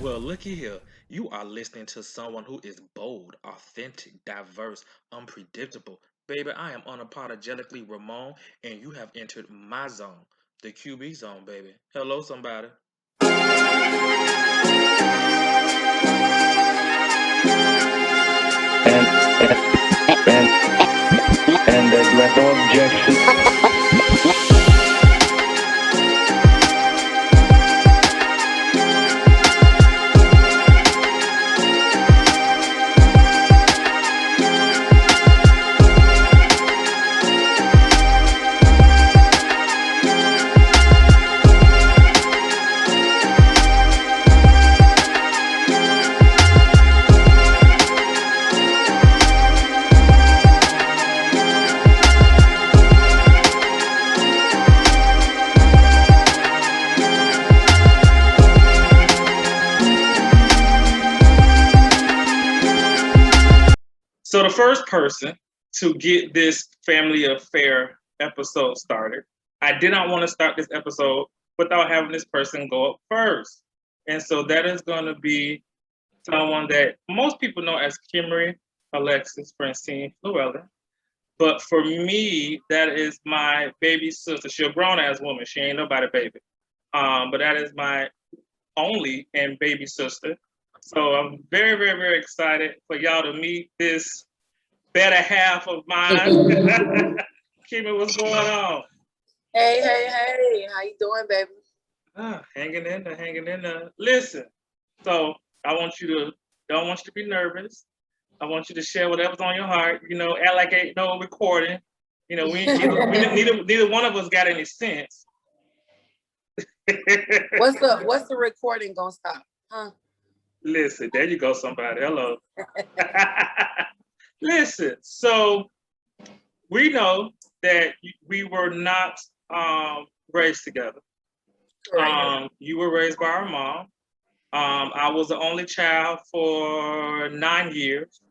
Well, looky here. You are listening to someone who is bold, authentic, diverse, unpredictable. Baby, I am unapologetically Ramon, and you have entered my zone, the QB zone, baby. Hello, somebody. And there's no objection. So, the first person to get this family affair episode started, I did not want to start this episode without having this person go up first. And so that is going to be someone that most people know as Kimaree Alexis Francine Fluellen. But for me, that is my baby sister. She's a grown ass woman. She ain't nobody baby. But that is my only and baby sister. So I'm very, very, very excited for y'all to meet this better half of mine. Kimmy, what's going on? Hey, how you doing, baby? Hanging in there, hanging in there. Listen, so I want you to, don't want you to be nervous. I want you to share whatever's on your heart. You know, act like ain't no recording. You know, neither one of us got any sense. What's the recording gonna stop? Huh? Listen, there you go, somebody. Hello. Listen, so we know that we were not raised together. You were raised by our mom. I was the only child for 9 years.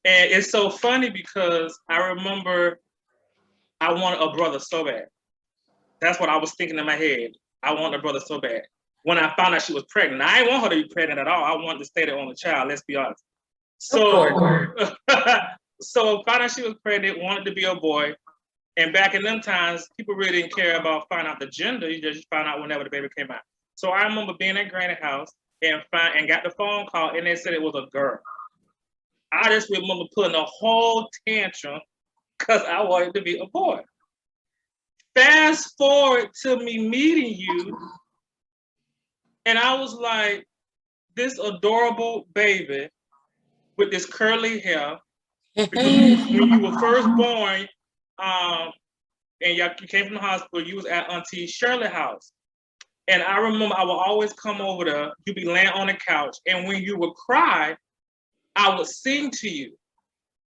And it's so funny because I remember I wanted a brother so bad. That's what I was thinking in my head. I wanted a brother so bad. When I found out she was pregnant, I didn't want her to be pregnant at all. I wanted to stay the only child, let's be honest. So, so found out she was pregnant, wanted to be a boy. And back in them times, people really didn't care about finding out the gender. You just found out whenever the baby came out. So I remember being at Granny house and got the phone call and they said it was a girl. I just remember putting a whole tantrum because I wanted to be a boy. Fast forward to me meeting you, and I was like, this adorable baby with this curly hair. Because when you were first born, and you came from the hospital, you was at Auntie Shirley's house. And I remember I would always come over there, you'd be laying on the couch, and when you would cry, I would sing to you.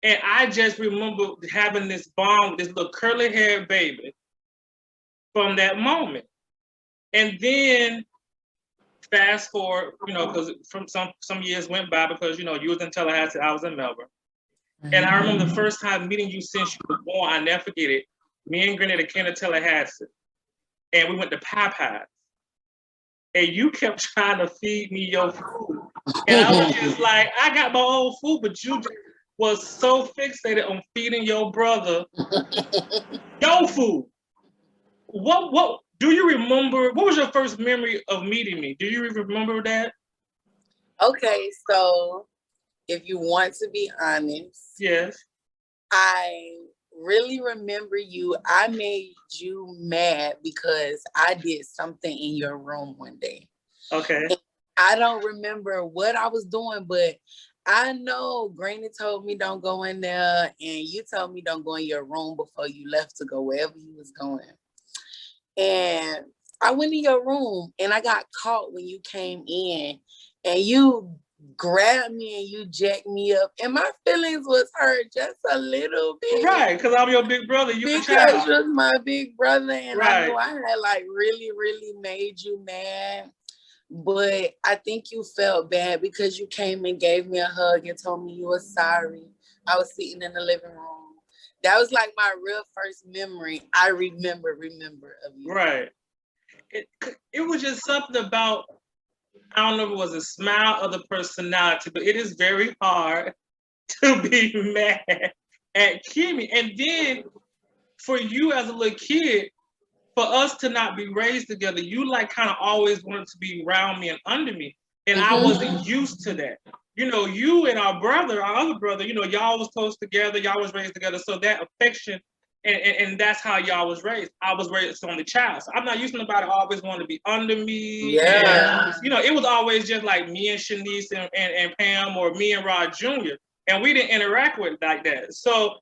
And I just remember having this bond with this little curly haired baby from that moment. And then fast forward, you know, because from some years went by because, you know, you was in Tallahassee, I was in Melbourne. And I remember the first time meeting you since you were born, I never forget it. Me and Granny came to Tallahassee and we went to Popeyes. And you kept trying to feed me your food. And I was just like, I got my own food, but you was so fixated on feeding your brother your food. What do you remember? What was your first memory of meeting me? Do you remember that? Okay, so if you want to be honest, yes, I really remember you. I made you mad because I did something in your room one day. Okay. And I don't remember what I was doing, but I know Granny told me don't go in there, and you told me don't go in your room before you left to go wherever you was going. And I went in your room and I got caught when you came in and you grabbed me and you jacked me up. And my feelings was hurt just a little bit. Right, because I'm your big brother. Because you was my big brother. And I knew I had like really, really made you mad. But I think you felt bad because you came and gave me a hug and told me you were sorry. I was sitting in the living room. That was like my real first memory. I remember of you. Right. It was just something about I don't know if it was a smile or the personality, but it is very hard to be mad at Kimmy. And then for you as a little kid, for us to not be raised together, you like kind of always wanted to be around me and under me. And I wasn't used to that. You know, you and our brother, our other brother, you know, y'all was close together, y'all was raised together. So that affection, and that's how y'all was raised. I was raised as only child. So I'm not used to nobody always wanting to be under me. Yeah. And, you know, it was always just like me and Shaneise and Pam, or me and Rod Jr. And we didn't interact with it like that. So,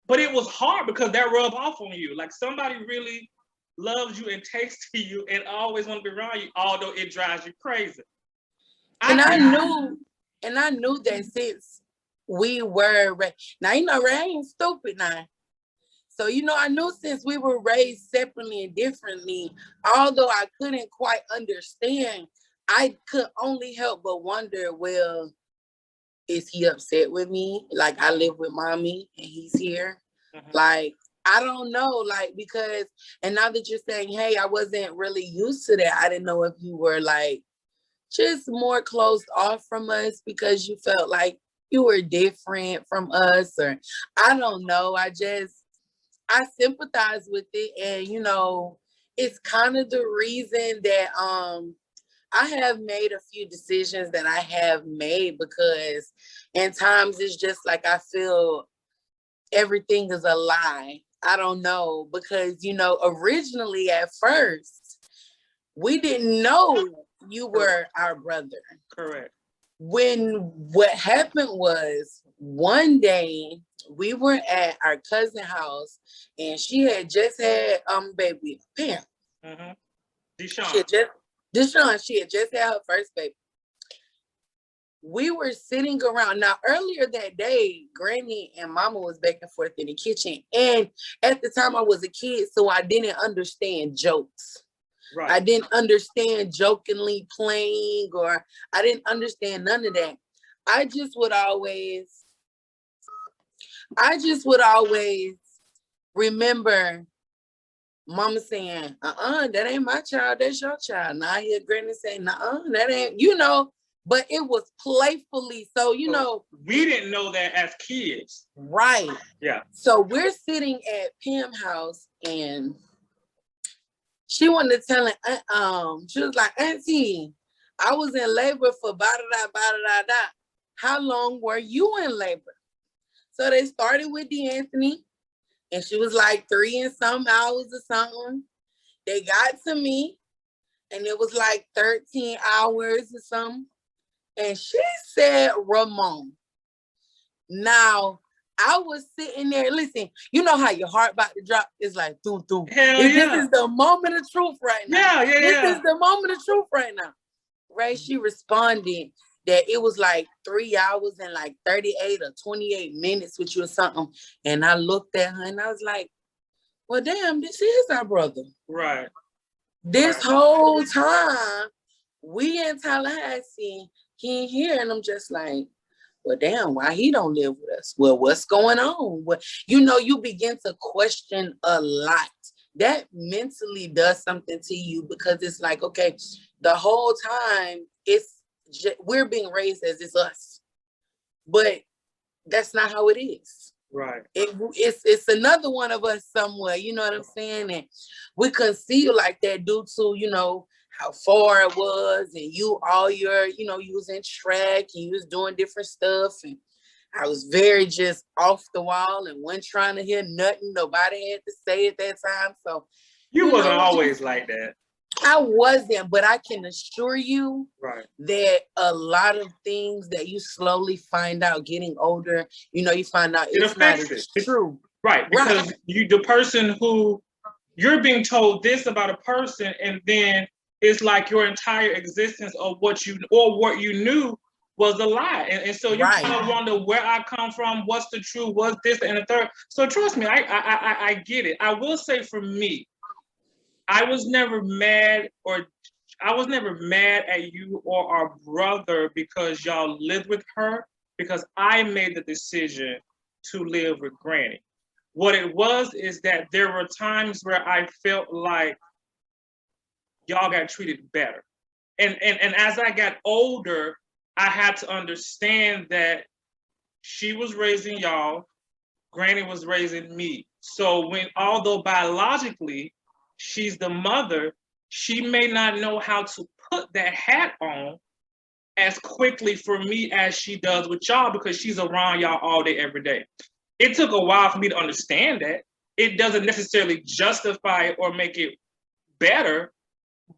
but it was hard because that rubbed off on you. Like somebody really loves you and takes to you and always want to be around you, although it drives you crazy. And I knew that since we were now, you know, Ray ain't stupid now. So, you know, I knew since we were raised separately and differently, although I couldn't quite understand, I could only help but wonder, well, is he upset with me? Like, I live with mommy and he's here. Like, I don't know, like, because, and now that you're saying, hey, I wasn't really used to that. I didn't know if you were like just more closed off from us because you felt like you were different from us, or I don't know. I sympathize with it. And, you know, it's kind of the reason that I have made a few decisions that I have made, because in times it's just like I feel everything is a lie. I don't know, because, you know, originally at first, we didn't know you were our brother. Correct. When what happened was, one day we were at our cousin's house and she had just had baby Pam. Deshaun. She had just had her first baby. We were sitting around. Now, earlier that day, Granny and Mama was back and forth in the kitchen. And at the time I was a kid, so I didn't understand jokes. Right. I didn't understand jokingly playing, or I didn't understand none of that. I just would always remember Mama saying, that ain't my child, that's your child. Now I hear Granny saying, that ain't, you know, but it was playfully. So, you know. We didn't know that as kids. Right. Yeah. So we're sitting at Pam's house and she wanted to tell it, she was like, Auntie, I was in labor for ba-da-da. How long were you in labor? So they started with D'Anthony, and she was like 3 and some hours or something. They got to me, and it was like 13 hours or something. And she said Ramon. Now, I was sitting there, listen, you know how your heart about to drop? It's like, doom. This is the moment of truth right now. This is the moment of truth right now. Right? She responded that it was like 3 hours and like 38 or 28 minutes with you or something. And I looked at her and I was like, well, damn, this is our brother. Right. This whole time, we in Tallahassee, he ain't here. And I'm just like, well, damn, why he don't live with us? Well, what's going on? Well, you know, you begin to question a lot. That mentally does something to you, because it's like, okay, the whole time we're being raised as it's us, but that's not how it is. Right. It's another one of us somewhere. You know what I'm saying? And we conceal like that due to, you know, how far it was, and you was in track and you was doing different stuff, and I was very just off the wall and wasn't trying to hear nothing nobody had to say at that time. So you wasn't always like that. I wasn't, but I can assure you that a lot of things that you slowly find out getting older, you know, you find out it's not true. Right, because the person who you're being told this about a person, and then it's like your entire existence of what you knew was a lie. And so you kind of wonder where I come from, what's the truth, what's this and the third. So trust me, I get it. I will say for me, I was never mad at you or our brother because y'all lived with her, because I made the decision to live with Granny. What it was is that there were times where I felt like y'all got treated better. And as I got older, I had to understand that she was raising y'all, Granny was raising me. So although biologically she's the mother, she may not know how to put that hat on as quickly for me as she does with y'all because she's around y'all all day, every day. It took a while for me to understand that. It doesn't necessarily justify it or make it better,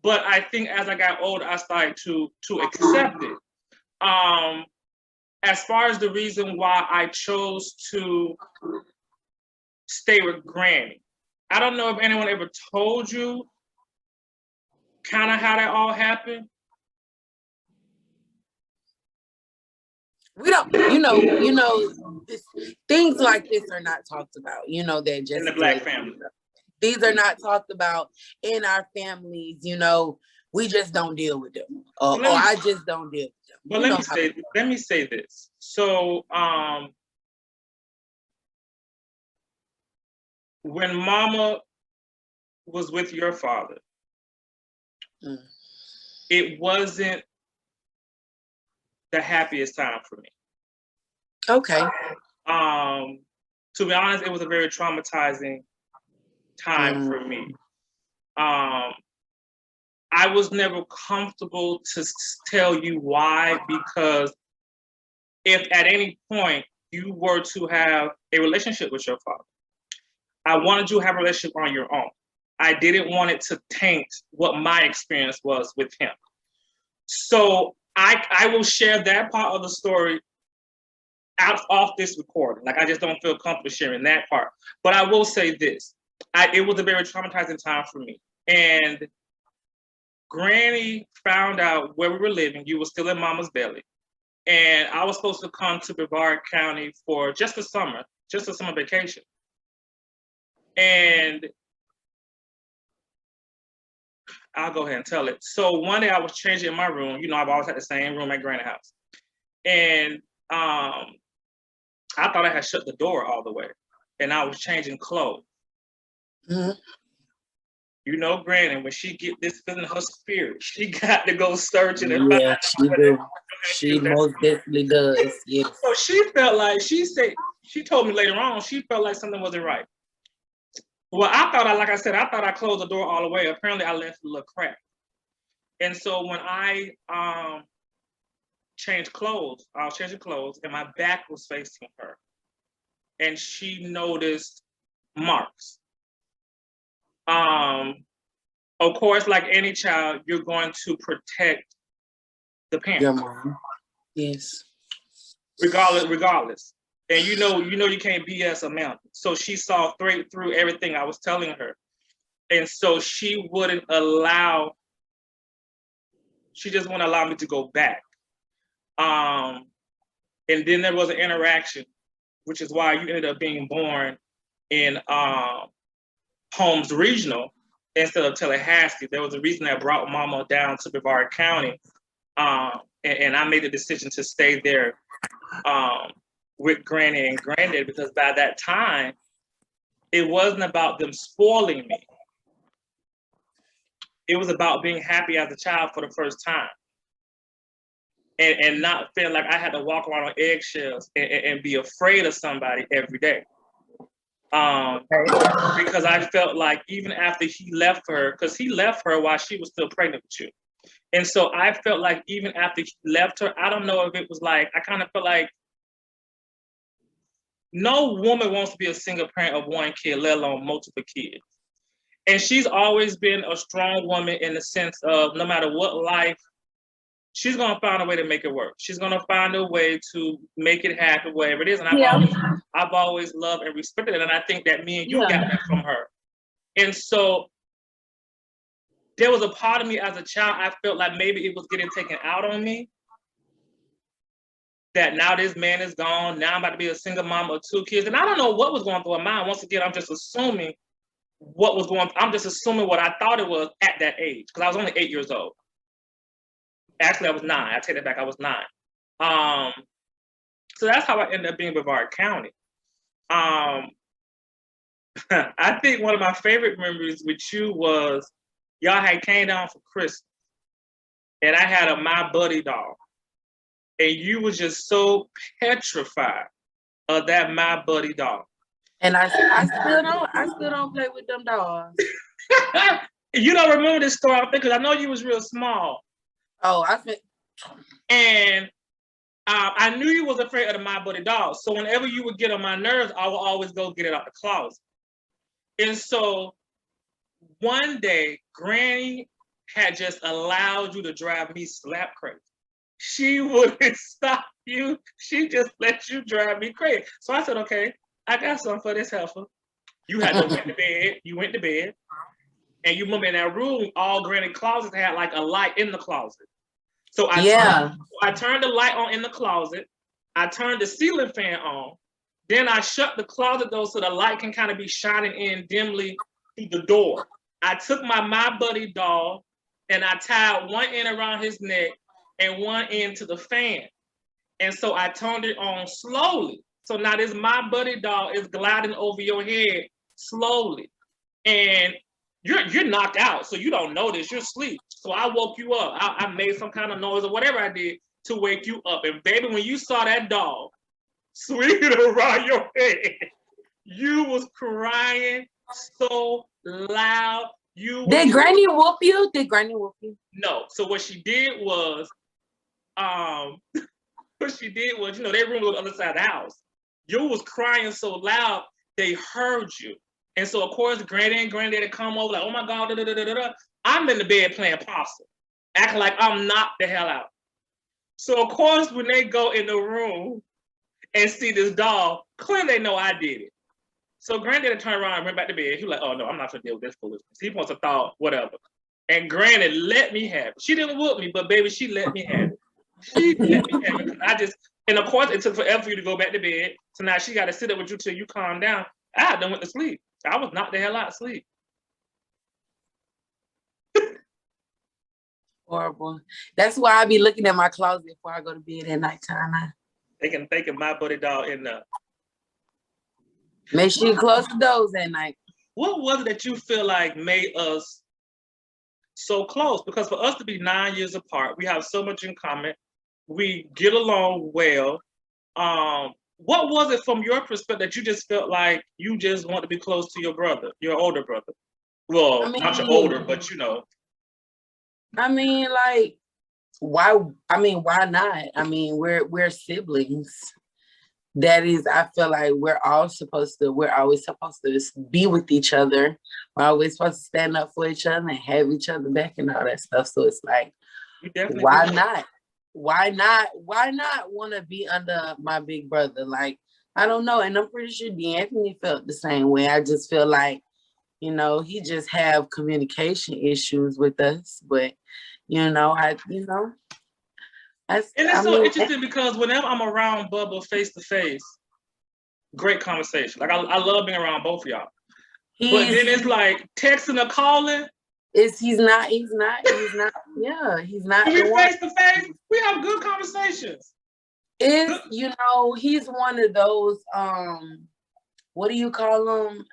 but I think as I got older, I started to accept it. As far as the reason why I chose to stay with Granny, I don't know if anyone ever told you kind of how that all happened. We don't, things like this are not talked about, they're just In the Black family. These are not talked about in our families, we just don't deal with them. Or I just don't deal with them. But let me say this. So when Mama was with your father, it wasn't the happiest time for me. Okay. To be honest, it was a very traumatizing time for me. I was never comfortable to tell you why, because if at any point you were to have a relationship with your father, I wanted you to have a relationship on your own. I didn't want it to taint what my experience was with him. So I will share that part of the story off this recording. Like, I just don't feel comfortable sharing that part. But I will say this. It was a very traumatizing time for me. And Granny found out where we were living. You were still in Mama's belly. And I was supposed to come to Brevard County for just a summer vacation. And I'll go ahead and tell it. So one day I was changing in my room. I've always had the same room at Granny's house. And I thought I had shut the door all the way. And I was changing clothes. Granny, when she get this feeling in her spirit, she got to go searching and find. Yeah, she do. She most definitely does. Yes. So she felt like, she told me later on, she felt like something wasn't right. Well, I thought I closed the door all the way. Apparently I left a little crack. And so when I changed clothes, I was changing clothes and my back was facing her. And she noticed marks. Of course, like any child, you're going to protect the parent. Your mom. Yes. Regardless. And you can't BS a mountain. So she saw straight through everything I was telling her. And so she just wouldn't allow me to go back. And then there was an interaction, which is why you ended up being born in Holmes Regional instead of Tallahassee. There was a reason that brought Mama down to Brevard County. And I made the decision to stay there with Granny and Granddad, because by that time, it wasn't about them spoiling me. It was about being happy as a child for the first time. And not feeling like I had to walk around on eggshells and be afraid of somebody every day. Because I felt like even after he left her, because he left her while she was still pregnant with you. And so I felt like even after he left her, I don't know if it was like, I kind of felt like no woman wants to be a single parent of one kid, let alone multiple kids. And she's always been a strong woman in the sense of no matter what life, she's going to find a way to make it work. She's going to find a way to make it happen, whatever it is. And I've always loved and respected it. And I think that me and you got that from her. And so there was a part of me as a child, I felt like maybe it was getting taken out on me. That now this man is gone. Now I'm about to be a single mom of 2 kids. And I don't know what was going through her mind. Once again, I'm just assuming I'm just assuming what I thought it was at that age, because I was only 8 years old. Actually, I was 9. I take that back. I was 9. So that's how I ended up being in Brevard County. I think one of my favorite memories with you was y'all had came down for Christmas. and I had a My Buddy doll, and you was just so petrified of that My Buddy doll. And I still don't play with them dolls. You don't remember this story, I think, because I know you was real small. Oh, I think. And I knew you was afraid of the My Buddy doll. So whenever you would get on my nerves, I would always go get it out the closet. And so one day, Granny had just allowed you to drive me slap crazy. She wouldn't stop you. She just let you drive me crazy. So I said, okay, I got something for this heifer. You had to went to bed. You went to bed. And you remember in that room, all Granny closets had like a light in the closet. So I turned the light on in the closet. I turned the ceiling fan on. Then I shut the closet door so the light can kind of be shining in dimly through the door. I took my Buddy doll and I tied one end around his neck and one end to the fan. And so I turned it on slowly. So now this My Buddy doll is gliding over your head slowly. And you're knocked out, so you don't notice, you're asleep. So I woke you up. I made some kind of noise or whatever I did to wake you up. And baby, when you saw that doll swinging around your head, you was crying so loud. Did Granny whoop you? Did Granny whoop you? No. So what she did was, you know, their room was on the other side of the house. You was crying so loud, they heard you. And so, of course, Granny and Granddaddy come over like, oh my God, da, da, da, da, da. I'm in the bed playing possum, acting like I'm knocked the hell out. So, of course, when they go in the room and see this doll, clearly they know I did it. So Granddaddy turned around and went back to bed. He was like, oh no, I'm not gonna deal with this foolishness. He wants to thought, whatever. And Granny let me have it. She didn't whoop me, but baby, she let me have it. She let me have it. And of course, it took forever for you to go back to bed. So now she got to sit up with you till you calm down. I done went to sleep. I was knocked the hell out of sleep. Horrible. That's why I be looking at my closet before I go to bed at nighttime. They can My Buddy doll in there. Make sure you close the doors at night. What was it that you feel like made us so close? Because for us to be 9 years apart, we have so much in common. We get along well. What was it from your perspective that you just felt like you just want to be close to your brother, your older brother? Well, not your older, but you know. I mean, like, why not? I mean, we're siblings. That is, I feel like we're always supposed to be with each other. We're always supposed to stand up for each other and have each other back and all that stuff. So it's like, why not? Why not want to be under my big brother? Like, I don't know. And I'm pretty sure D'Anthony felt the same way. I just feel like, you know, he just have communication issues with us. But, and it's so interesting because whenever I'm around Bubba face to face, great conversation. Like I love being around both of y'all. But then it's like texting or calling. He's not. Yeah, he's not. When we face to face, we have good conversations. He's one of those. What do you call them?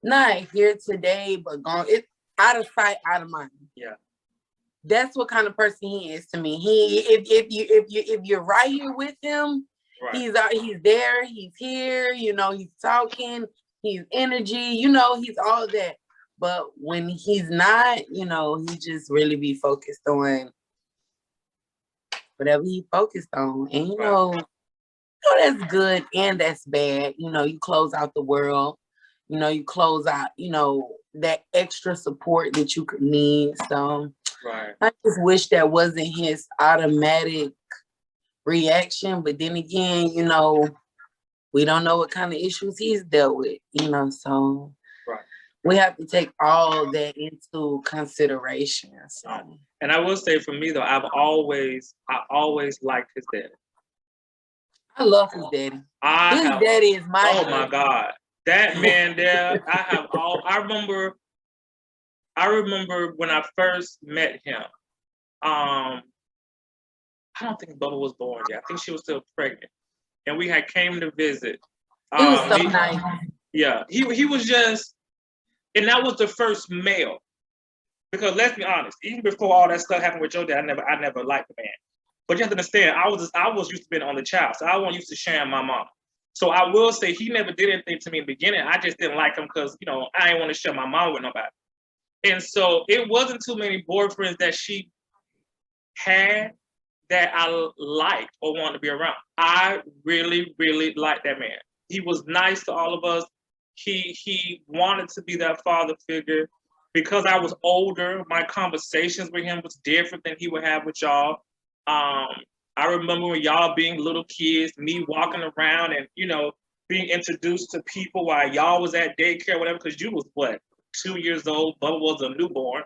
Not here today, but gone. It's out of sight, out of mind. Yeah. That's what kind of person he is to me. If you're right here with him, right. He's there, he's here, he's talking, he's energy, he's all that. But when he's not, he just really be focused on whatever he focused on. And that's good and that's bad. You close out the world, you close out, that extra support that you could need. So right. I just wish that wasn't his automatic reaction. But then again, we don't know what kind of issues he's dealt with, so right. We have to take all that into consideration. So. And I will say for me though, I always liked his daddy. I love his daddy. Daddy is my daddy. My God. That man there, I remember when I first met him. I don't think Bubba was born yet. I think she was still pregnant. And we had came to visit. He was so nice. Yeah. He was just, and that was the first male Because let's be honest, even before all that stuff happened with your dad, I never liked the man. But you have to understand, I was used to being on the child, so I wasn't used to sharing my mom. So I will say he never did anything to me in the beginning. I just didn't like him because I didn't want to share my mom with nobody. And so it wasn't too many boyfriends that she had that I liked or wanted to be around. I really, really liked that man. He was nice to all of us. He wanted to be that father figure. Because I was older, my conversations with him was different than he would have with y'all. I remember when y'all being little kids, me walking around and being introduced to people while y'all was at daycare, whatever. Because you was what, 2 years old? Bubba was a newborn.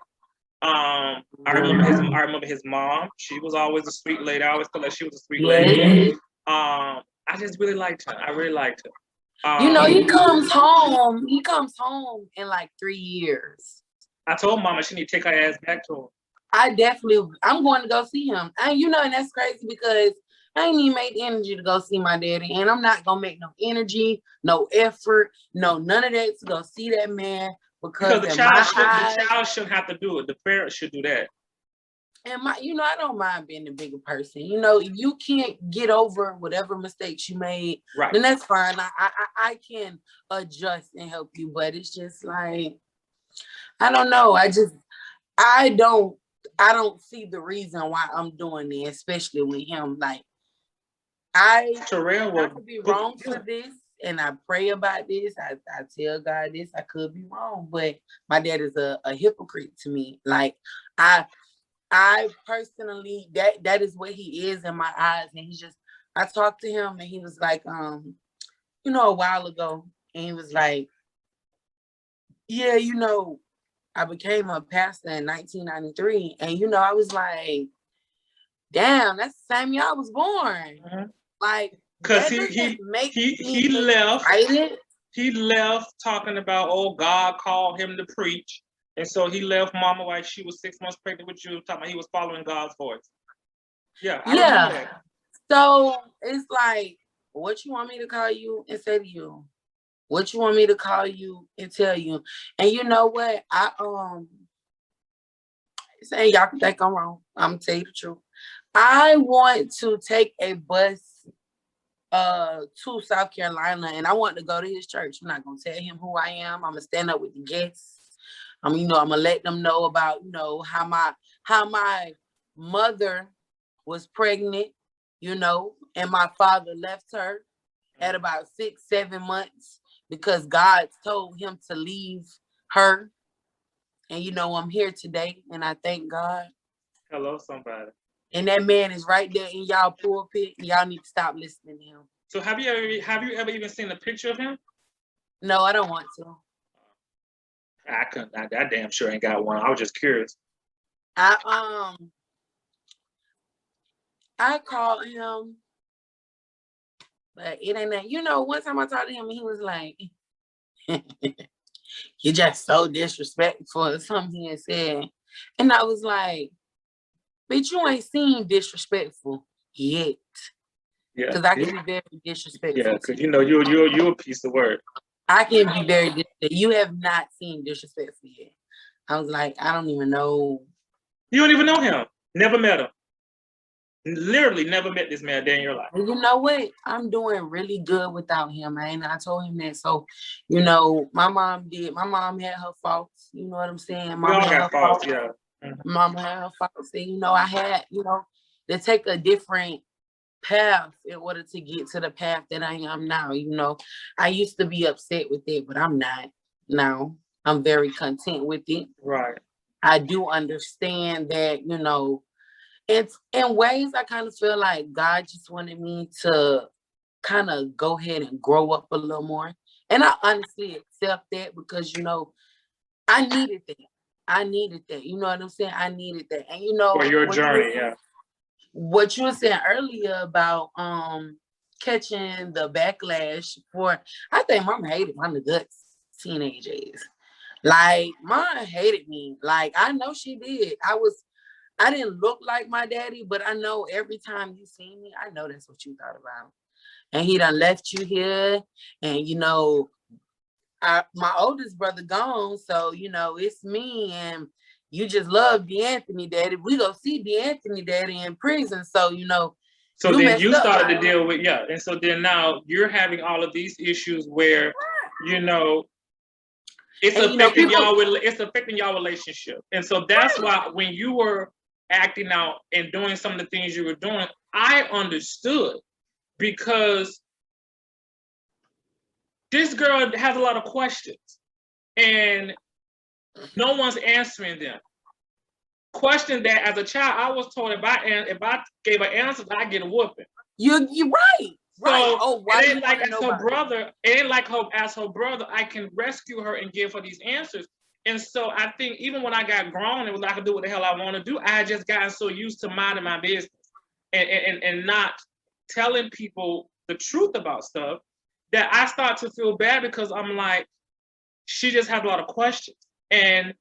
I remember his mom. She was always a sweet lady. I always felt like she was a sweet lady. I just really liked her. I really liked her. He comes home. He comes home in like 3 years. I told Mama she need to take her ass back to him. I'm going to go see him. And that's crazy because I ain't even make the energy to go see my daddy. And I'm not going to make no energy, no effort, none of that to go see that man. Because the child shouldn't have to do it. The parents should do that. And I don't mind being the bigger person. If you can't get over whatever mistakes you made, right, then that's fine. I can adjust and help you. But it's just like, I don't know. I don't see the reason why I'm doing this, especially with him. Like, I could be wrong for this, and I pray about this. I tell God this. I could be wrong, but my dad is a hypocrite to me. Like, I personally, that is what he is in my eyes, and I talked to him, and he was like, a while ago, and he was like, yeah, I became a pastor in 1993. And, I was like, damn, that's the same year I was born. Mm-hmm. Like, because he left. Excited. He left talking about, oh, God called him to preach. And so he left Mama while she was 6 months pregnant with you, talking about he was following God's voice. Yeah, I remember that. So it's like, what you want me to call you and say to you? What you want me to call you and tell you? And you know what? Saying y'all can think I'm wrong. I'm gonna tell you the truth. I want to take a bus to South Carolina, and I want to go to his church. I'm not gonna tell him who I am. I'm gonna stand up with the guests. I'm gonna let them know about how my mother was pregnant, and my father left her at about 6-7 months because God told him to leave her. And I'm here today, and I thank God. Hello, somebody. And that man is right there in y'all pulpit. Y'all need to stop listening to him. So have you ever even seen a picture of him? No, I don't want to. I couldn't. I damn sure ain't got one. I was just curious. I called him, but it ain't that. One time I talked to him, and he was like, "You're just so disrespectful," or something he had said, and I was like, "Bitch, you ain't seen disrespectful yet." Yeah, because I can be very disrespectful. Yeah, because you're a piece of work. I can be very disrespectful. You have not seen disrespectful yet. I was like, I don't even know. You don't even know him. Never met him. Literally never met this man day in your life. You know what? I'm doing really good without him, man. I told him that. So, my mom had her faults. You know what I'm saying? We all got faults, yeah. Mm-hmm. Mama had her faults. And, I had, to take a different path in order to get to the path that I am now. I used to be upset with it, but I'm not now. I'm very content with it. Right. I do understand that, it's in ways I kind of feel like God just wanted me to kind of go ahead and grow up a little more. And I honestly accept that because, I needed that. You know what I'm saying? I needed that. And, for your journey, yeah. What you were saying earlier about catching the backlash I think Mom hated my guts teenage days. Like, Mom hated me. Like, I know she did. I didn't look like my daddy, but I know every time you see me, I know that's what you thought about. And he done left you here. And, my oldest brother gone. So, it's me. And, you just love D'Anthony Daddy. We go see D'Anthony Daddy in prison. So, you know, So you then messed you up. started to deal with, yeah. And so then now you're having all of these issues where, you know, it's affecting y'all relationship. And so that's why when you were acting out and doing some of the things you were doing, I understood, because this girl has a lot of questions and no one's answering them. Question that as a child, I was told if I gave an answer, I get a whooping. You're right. So Oh, why it ain't like as her brother, it ain't like her as her brother, I can rescue her and give her these answers. And so I think even when I got grown and was I could do what the hell I want to do, I had just gotten so used to minding my business and not telling people the truth about stuff that I start to feel bad, because I'm like, she just has a lot of questions. And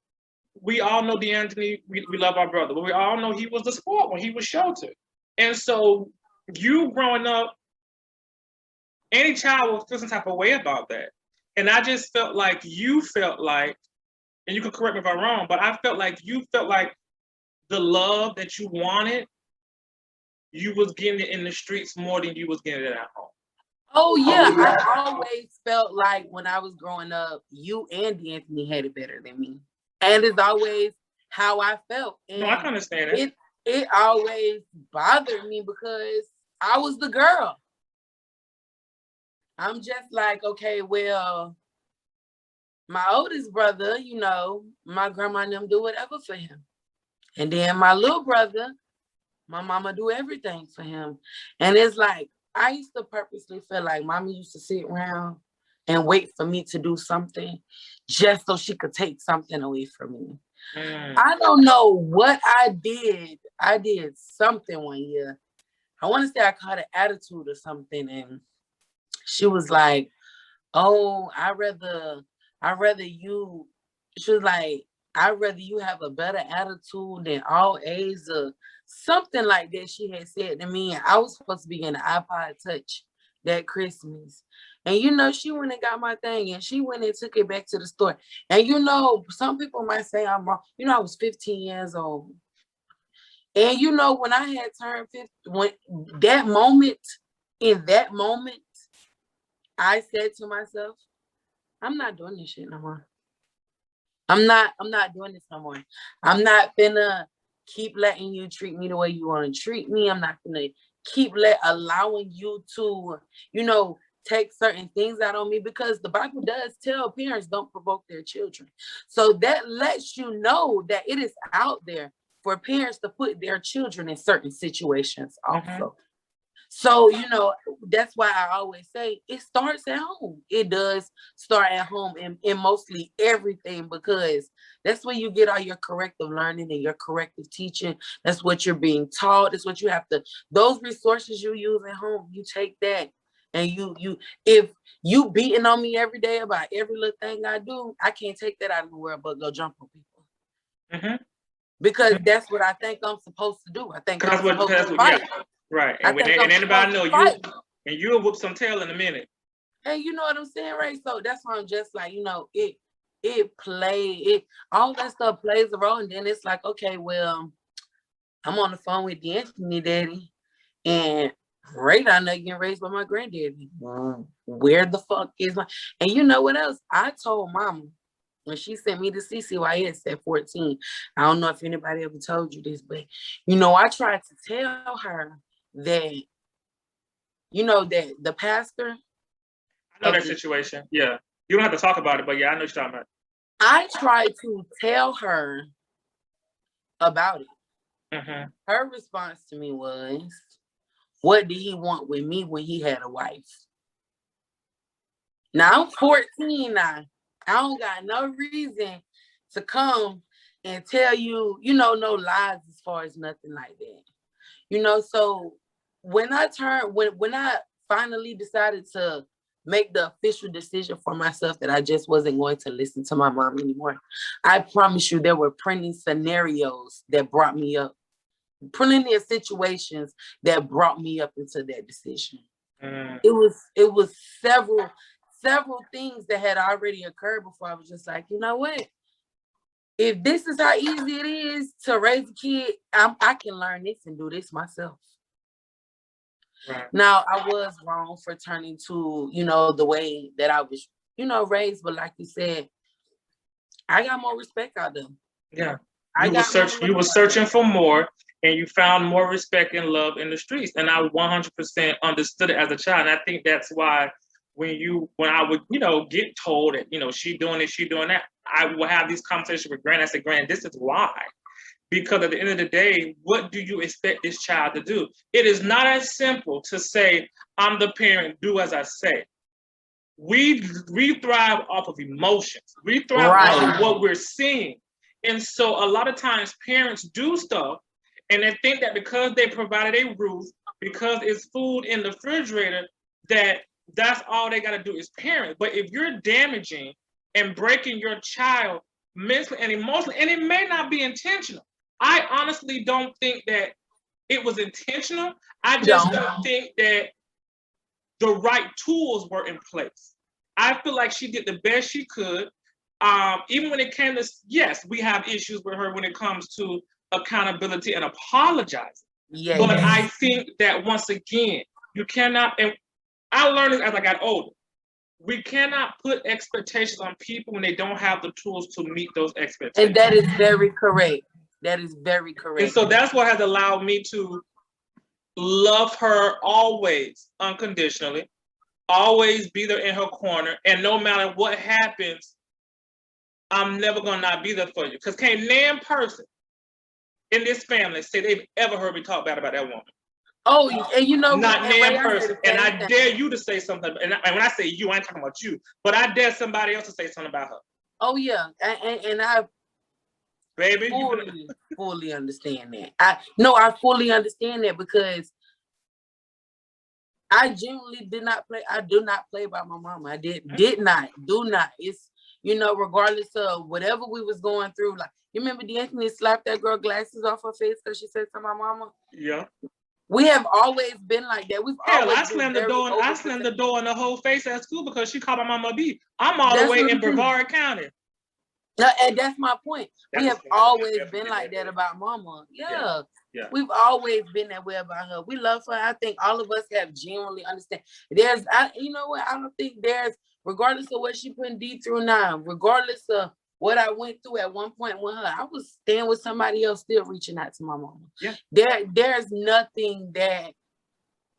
we all know D'Anthony, we love our brother, but we all know he was the sport when he was sheltered. And so you growing up, any child will feel some type of way about that. And I just felt like you felt like, and you can correct me if I'm wrong, but I felt like you felt like the love that you wanted, you was getting it in the streets more than you was getting it at home. Oh yeah, I always felt like when I was growing up, you and D'Anthony had it better than me. And it's always how I felt. And no, I can understand it. It always bothered me because I was the girl. I'm just like, okay, well, my oldest brother, you know, my grandma and them do whatever for him. And then my little brother, my mama do everything for him. And it's like, I used to purposely feel like mommy used to sit around and wait for me to do something just so she could take something away from me. I don't know what I did. I did something one year. I want to say I caught an attitude or something. And she was like, oh, I'd rather you, she was like, I'd rather you have a better attitude than all A's or something like that she had said to me. And I was supposed to be in the iPod Touch that Christmas. And you know, she went and got my thing and she went and took it back to the store. And you know, some people might say I'm wrong. You know, I was 15 years old. And you know, when I had turned 50, in that moment, I said to myself, I'm not doing this shit no more. I'm not doing this no more. I'm not gonna keep letting you treat me the way you want to treat me. I'm not gonna keep allowing you to, you know, take certain things out on me, because the Bible does tell parents don't provoke their children. So that lets you know that it is out there for parents to put their children in certain situations also. So, you know, that's why I always say it starts at home. It does start at home in mostly everything, because that's where you get all your corrective learning and your corrective teaching. That's what you're being taught. That's what you have to, those resources you use at home, you take that. And if you beating on me every day about every little thing I do, I can't take that out of the world but go jump on people. Because that's what I think I'm supposed to do. I think I'm supposed to fight. Yeah. Right. And anybody know you, and you'll whoop some tail in a minute. And you know what I'm saying, right? So that's why I'm just like, you know, all that stuff plays a role. And then it's like, okay, well, I'm on the phone with D'Anthony Daddy, and right I know getting raised by my granddaddy. Where the fuck is my, and you know what else? I told mama when she sent me to CCYS at 14. I don't know if anybody ever told you this, but you know, I tried to tell her that, you know, that the pastor. I know that situation. Yeah. You don't have to talk about it, but yeah, I know what you're talking about. I tried to tell her about it. Her response to me was, what did he want with me when he had a wife? Now I'm 14 now. I don't got no reason to come and tell you, you know, no lies as far as nothing like that. You know, so when I finally decided to make the official decision for myself that I just wasn't going to listen to my mom anymore, I promise you there were plenty scenarios that brought me up, plenty of situations that brought me up into that decision. It was several things that had already occurred before I was just like, you know what? if this is how easy it is to raise a kid, I can learn this and do this myself. Right. Now, I was wrong for turning to, the way that I was, raised. But like you said, I got more respect out of them. Yeah. You were searching for more, and you found more respect and love in the streets. And I 100% understood it as a child. And I think that's why when I would, get told that, she doing this, she doing that, I will have these conversations with Grant. I said, Grant, this is why. Because at the end of the day, what do you expect this child to do? It is not as simple to say, I'm the parent, do as I say. We thrive off of emotions. We thrive off of what we're seeing. And so a lot of times parents do stuff and they think that because they provided a roof, because it's food in the refrigerator, that's all they got to do is parent. But if you're damaging and breaking your child mentally and emotionally, and it may not be intentional, I honestly don't think that it was intentional. I just don't think that the right tools were in place. I feel like she did the best she could. Even when it came to, yes, we have issues with her when it comes to accountability and apologizing. Yes. But I think that once again, you cannot, and I learned this as I got older, we cannot put expectations on people when they don't have the tools to meet those expectations. And that is very correct. That is very correct. And so that's what has allowed me to love her always unconditionally, always be there in her corner, and no matter what happens, I'm never gonna not be there for you. Because can't name person in this family say they've ever heard me talk bad about that woman. Oh, and not name person. And I dare you to say something. And when I say you, I ain't talking about you, but I dare somebody else to say something about her. Oh yeah, and I baby fully understand that. I fully understand that because I genuinely did not play. I do not play by my mama. I do not. It's, regardless of whatever we was going through. Like, you remember D'Anthony slapped that girl glasses off her face because she said to my mama? Yeah. We have always been like that. I slammed the door. I slammed the door in the whole face at school because she called my mama B. I'm all the way in Brevard County. And that's my point. We have always been like that about mama. Yeah. We've always been that way about her. We love her. I think all of us have genuinely understand. I don't think there's, regardless of what she put D through now, regardless of what I went through at one point with her, I was staying with somebody else, still reaching out to my mama. Yeah. There's nothing that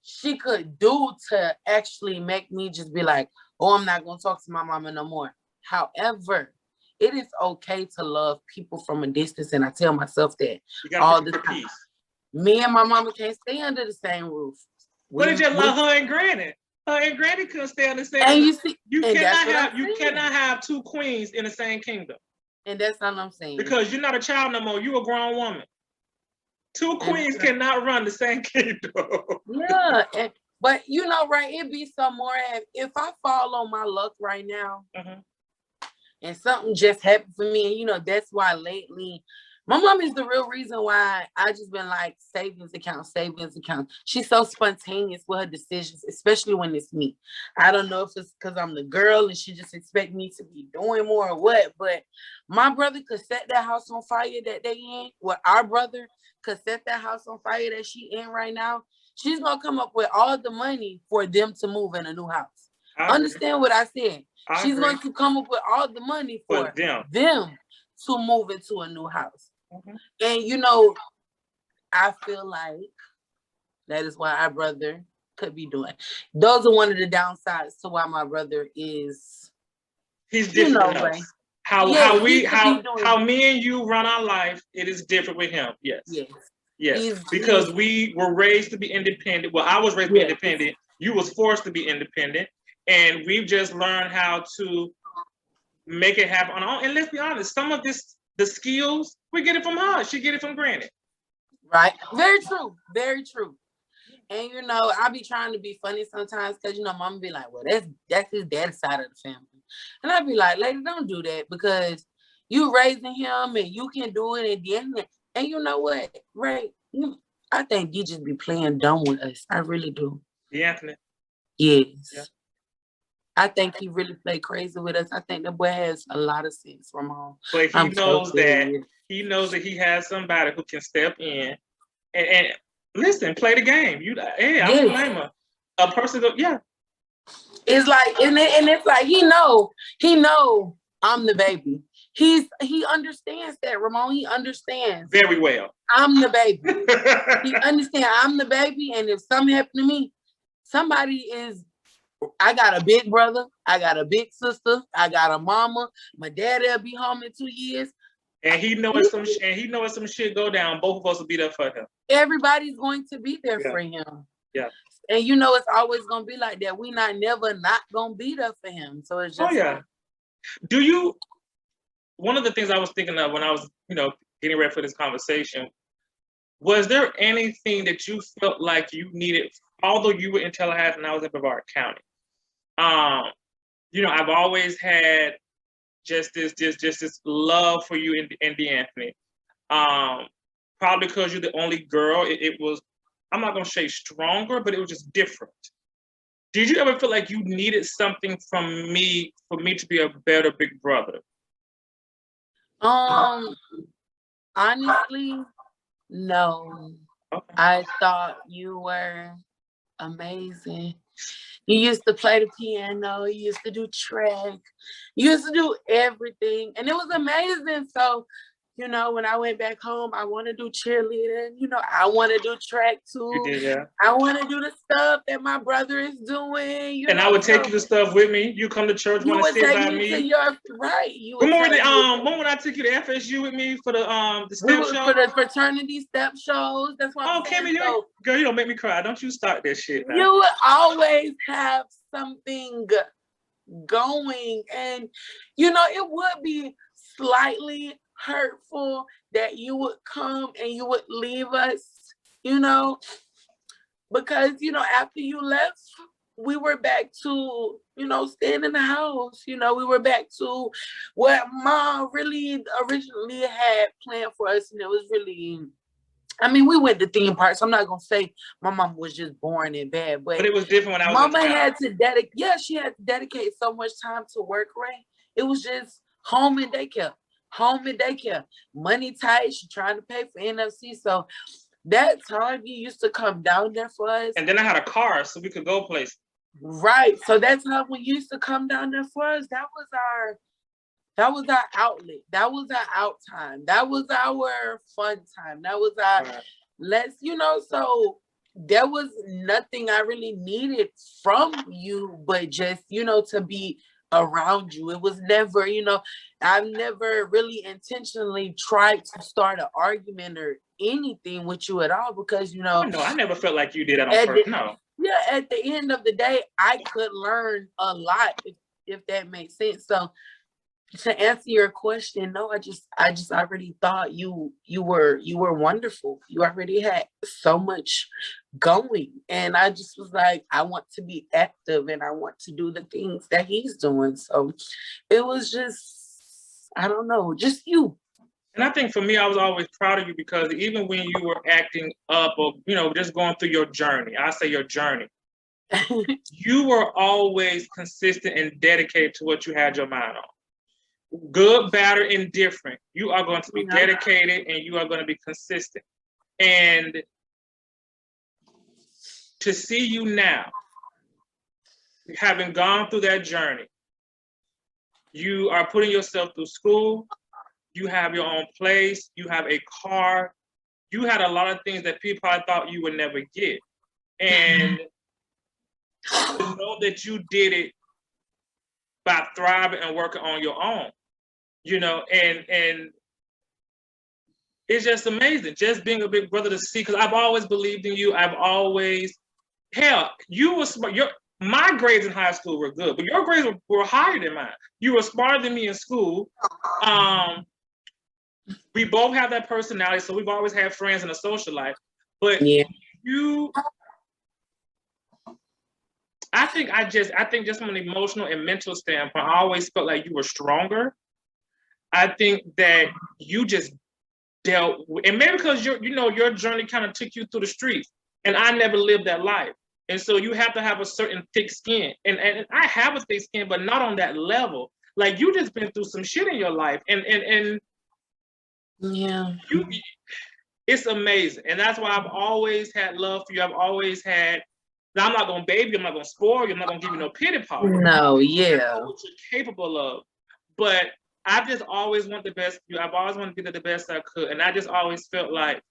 she could do to actually make me just be like, oh, I'm not gonna talk to my mama no more. However, it is okay to love people from a distance, and I tell myself that all the time. Me and my mama can't stay under the same roof. But it's just like her and Granny. Her and Granny couldn't stay on the same. And you see, you cannot have two queens in the same kingdom. And that's what I'm saying. Because you're not a child no more. You're a grown woman. Two queens cannot run the same kingdom. Yeah, but right? It be some more. If I fall on my luck right now, and something just happened for me, and that's why lately. My mom is the real reason why I just been like savings account. She's so spontaneous with her decisions, especially when it's me. I don't know if it's because I'm the girl and she just expect me to be doing more or what, but my brother could set that house on fire that they in. Well, our brother could set that house on fire that she in right now. She's going to come up with all the money for them to move in a new house. Understand what I said? She's going to come up with all the money for them to move into a new house. And I feel like that is why our brother could be doing. Those are one of the downsides to why my brother is. He's different. How me and you run our life, it is different with him. Yes. Because we were raised to be independent. Well, I was raised to be independent. You was forced to be independent, and we've just learned how to make it happen on our own. And let's be honest, some of the skills, we get it from her. She get it from Granny. Right. Very true. Very true. And I be trying to be funny sometimes because mama be like, well, that's his dad's side of the family. And I be like, lady, don't do that because you raising him and you can do it at the end. And you know what? Right. I think he just be playing dumb with us. I really do. Anthony. Yes. Yeah. I think he really played crazy with us. I think the boy has a lot of sense, Ramon. But he I'm so knows that serious. he has somebody who can step in and listen, play the game. I don't blame her. A person go, yeah. It's like, and it's like he know I'm the baby. He understands that, Ramon. He understands very well. I'm the baby. He understands I'm the baby, and if something happened to me, I got a big brother, I got a big sister, I got a mama. My dad'll be home in 2 years. And he knows some shit go down. Both of us will be there for him. Everybody's going to be there for him. Yeah. And you know it's always gonna be like that. We never not gonna be there for him. So it's just one of the things I was thinking of when I was, getting ready for this conversation, was there anything that you felt like you needed, although you were in Tallahassee and I was in Brevard County? I've always had just this love for you and D'Anthony. Probably because you're the only girl, it was, I'm not gonna say stronger, but it was just different. Did you ever feel like you needed something from me for me to be a better big brother? Honestly, no. Okay. I thought you were amazing. You used to play the piano, you used to do track, you used to do everything, and it was amazing. So, when I went back home, I want to do cheerleading, I want to do track too. You did, yeah. I want to do the stuff that my brother is doing. I would take you to stuff with me. You come to church, want to sit by me. When I took you to FSU with me for the step show? For the fraternity step shows. That's what I'm saying. Kimmy, girl, you don't make me cry. Don't you start this shit now. You would always have something going, and it would be slightly hurtful that you would come and you would leave us, because after you left, we were back to staying in the house. We were back to what Mom really originally had planned for us, and it was really, we went to theme parks. I'm not gonna say my mom was just boring and bad, but it was different when I was. Mama had to dedicate. Yeah, she had to dedicate so much time to work. Right? It was just home and daycare. Money tight. She trying to pay for NFC. So that time you used to come down there for us. And then I had a car so we could go places. Right. So that's how we used to come down there for us. That was our outlet. That was our out time. That was our fun time. That was our so there was nothing I really needed from you, but just, to be around you. It was never, I've never really intentionally tried to start an argument or anything with you at all, because, No, I never felt like you did that on purpose. No. Yeah, at the end of the day, I could learn a lot, if that makes sense. So to answer your question, no, I just already thought you were wonderful. You already had so much going, and I just was like, I want to be active and I want to do the things that he's doing. So it was just, I don't know, just you. And I think for me, I was always proud of you, because even when you were acting up or, just going through your journey, I say your journey, you were always consistent and dedicated to what you had your mind on. Good, bad, or indifferent, you are going to be dedicated and you are going to be consistent. And to see you now, having gone through that journey, you are putting yourself through school, you have your own place, you have a car, you had a lot of things that people probably thought you would never get. And to know that you did it by thriving and working on your own. And it's just amazing, just being a big brother to see, because I've always believed in you. You were smart. My grades in high school were good, but your grades were higher than mine. You were smarter than me in school. We both have that personality, so we've always had friends in a social life. But I think just from an emotional and mental standpoint, I always felt like you were stronger. I think that you just dealt with, and maybe because your journey kind of took you through the streets, and I never lived that life. And so you have to have a certain thick skin. And I have a thick skin, but not on that level. Like you just been through some shit in your life. And yeah. It's amazing. And that's why I've always had love for you. I've always had, now I'm not gonna baby you, I'm not gonna spoil you, I'm not gonna give you no pity party. No, yeah. What you're capable of. But I've just always wanted the best for you. I've always wanted to get the best I could. And I just always felt like,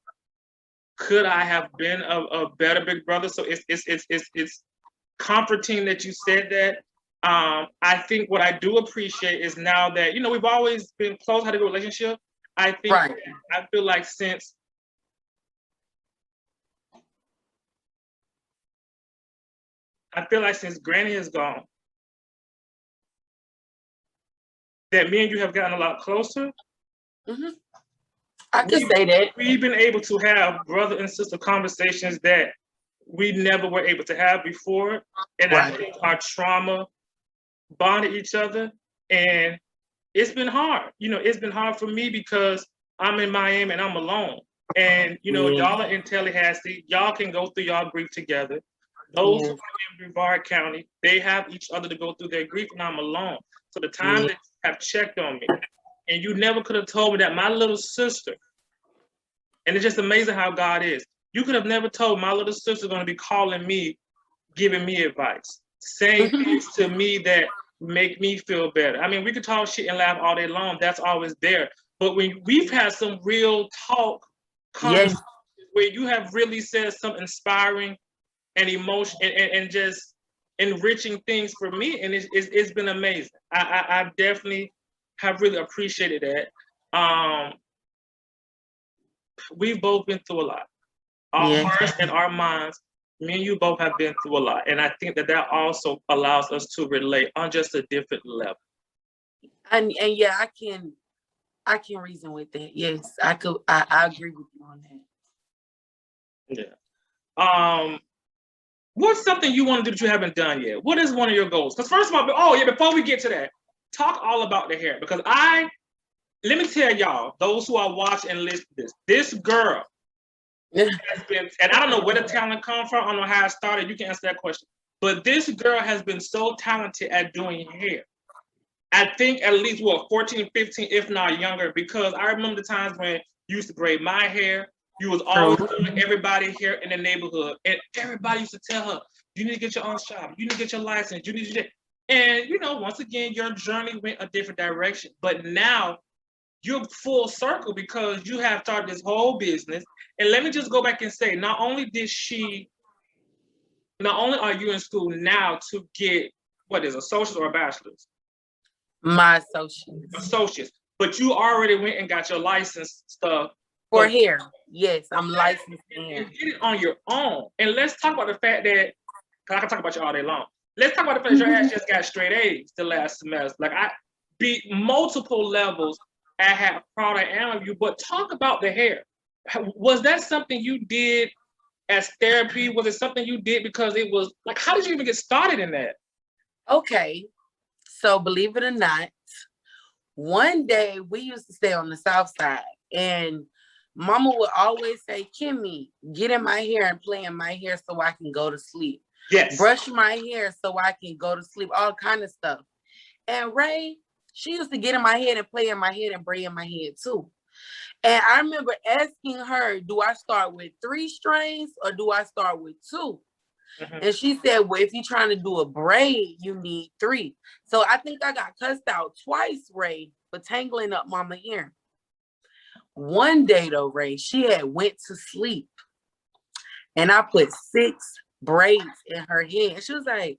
could I have been a better big brother? So it's comforting that you said that. I think what I do appreciate is now that, you know, we've always been close, had a good relationship. I think Right. I feel like since Granny is gone, that me and you have gotten a lot closer. Mm-hmm. I can say that. We've been able to have brother and sister conversations that we never were able to have before. And Right. I think our trauma bonded each other. And it's been hard. You know, it's been hard for me because I'm in Miami and I'm alone. And, you know, y'all are in Tallahassee. Y'all can go through y'all grief together. Those who are in Brevard County, they have each other to go through their grief, and I'm alone. So the time that you have checked on me, and you never could have told me that my little sister, and it's just amazing how God is. You could have never told my little sister going to be calling me, giving me advice, saying things to me that make me feel better. I mean, we could talk shit and laugh all day long. That's always there. But when we've had some real talk conversations where you have really said some inspiring and emotion and just enriching things for me, and it's been amazing. I definitely have really appreciated that. We've both been through a lot. Our hearts and our minds, me and you both have been through a lot. And I think that also allows us to relate on just a different level. And yeah, I can reason with that. Yes, I agree with you on that. Yeah. What's something you want to do that you haven't done yet? What is one of your goals? Because first of all, before we get to that, talk all about the hair. Because let me tell y'all, those who are watching and listening to this girl has been, and I don't know where the talent come from, I don't know how it started, you can answer that question. But this girl has been so talented at doing hair. I think at least, 14, 15, if not younger, because I remember the times when you used to braid my hair. You was always doing everybody here in the neighborhood. And everybody used to tell her, you need to get your own shop. You need to get your license. You need to get. And, you know, once again, your journey went a different direction. But now you're full circle because you have started this whole business. And let me just go back and say, not only are you in school now to get, what is associates or a bachelor's? My associates. But you already went and got your license stuff. For hair. Yes, I'm licensed in hair. You did it on your own. And let's talk about the fact that, because I can talk about you all day long. Let's talk about the fact that your ass just got straight A's the last semester. Like, I beat multiple levels. I had proud I am of you, but talk about the hair. Was that something you did as therapy? Was it something you did because it was, like, how did you even get started in that? Okay. So believe it or not, one day we used to stay on the south side, and Mama would always say, Kimmy, get in my hair and play in my hair so I can go to sleep. Yes. Brush my hair so I can go to sleep, all kind of stuff. And Ray, she used to get in my head and play in my head and braid in my head too. And I remember asking her, do I start with 3 strands or do I start with 2? And she said, well, if you're trying to do a braid, you need 3. So I think I got cussed out twice, Ray, for tangling up Mama hair. One day though, Ray, she had went to sleep and I put 6 braids in her head. And she was like,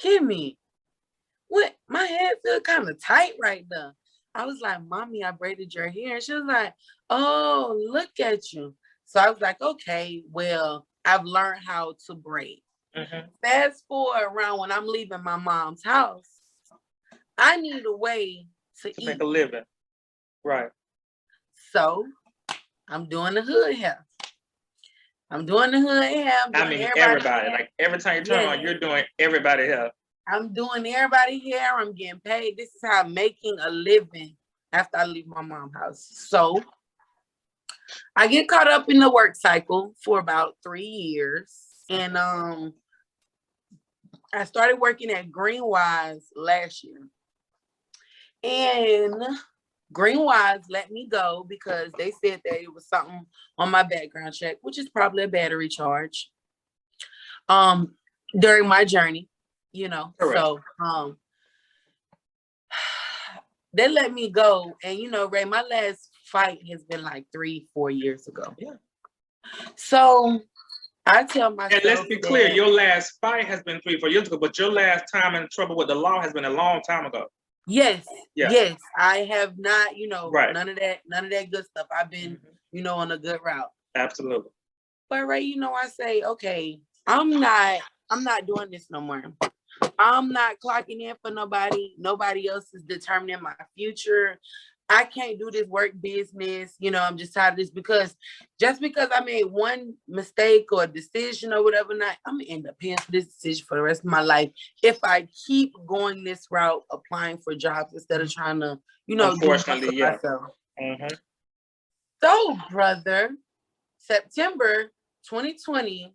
Kimmy, what? My head feel kind of tight right now. I was like, Mommy, I braided your hair. And she was like, oh, look at you. So I was like, okay, well, I've learned how to braid. Fast forward around when I'm leaving my mom's house, I need a way to eat. Make a living. Right. So I'm doing the hood hair. I mean, everybody. Like every time you turn on, you're doing everybody hair. I'm doing everybody hair. I'm getting paid. This is how I'm making a living after I leave my mom's house. So I get caught up in the work cycle for about 3 years. And I started working at Greenwise last year. And Greenwise let me go because they said that it was something on my background check, which is probably a battery charge. During my journey, you know. Correct. So they let me go. And you know, Ray, my last fight has been like 3-4 years ago. Yeah. So I tell myself. And let's be clear, your last fight has been 3-4 years ago, but your last time in trouble with the law has been a long time ago. Yes, Yeah. yes. I have not, you know, Right. none of that good stuff. I've been, you know, on a good route. Absolutely. But Ray, you know, I say, okay, I'm not doing this no more. I'm not clocking in for nobody. Nobody else is determining my future. I can't do this work business. You know, I'm just tired of this because I made one mistake or decision or whatever, not, I'm gonna end up paying for this decision for the rest of my life if I keep going this route, applying for jobs instead of trying to, you know, unfortunately, do myself. Mm-hmm. So, brother, September 2020,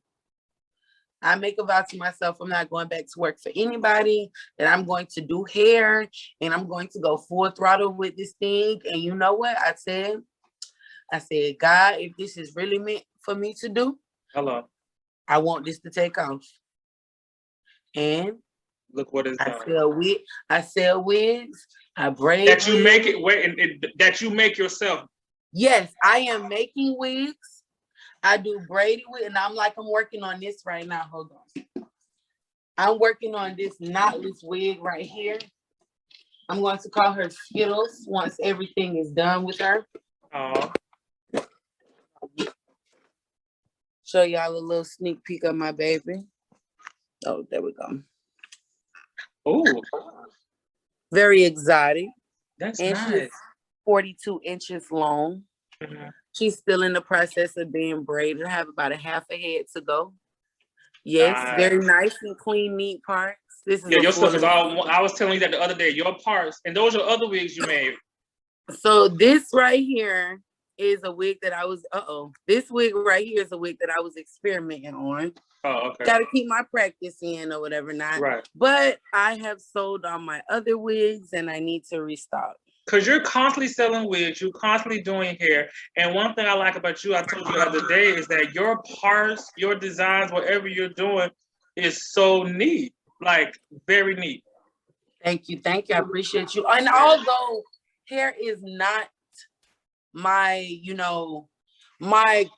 I make a vow to myself, I'm not going back to work for anybody, that I'm going to do hair and I'm going to go full throttle with this thing. And you know what I said? I said, God, if this is really meant for me to do, hello, I want this to take off. And look what it's done. I sell wigs. I braid that you wigs. make it that you make yourself. Yes, I am making wigs. I do braided wig, and I'm working on this right now. Hold on. I'm working on this knotless wig right here. I'm going to call her Skittles once everything is done with her. Oh. Show y'all a little sneak peek of my baby. Oh, there we go. Oh. Very exotic. That's and nice. She's 42 inches long. Mm-hmm. She's still in the process of being braided. I have about a half a head to go. Yes, very nice and clean, neat parts. This is your stuff is all. I was telling you that the other day. Your parts, and those are other wigs you made. So this right here is a wig that I was. This wig right here is a wig that I was experimenting on. Oh, okay. Got to keep my practice in or whatever, not. Right. But I have sold all my other wigs, and I need to restock. Because you're constantly selling wigs, you're constantly doing hair. And one thing I like about you, I told you the other day, is that your parts, your designs, whatever you're doing is so neat. Like, very neat. Thank you. I appreciate you. And although hair is not my, my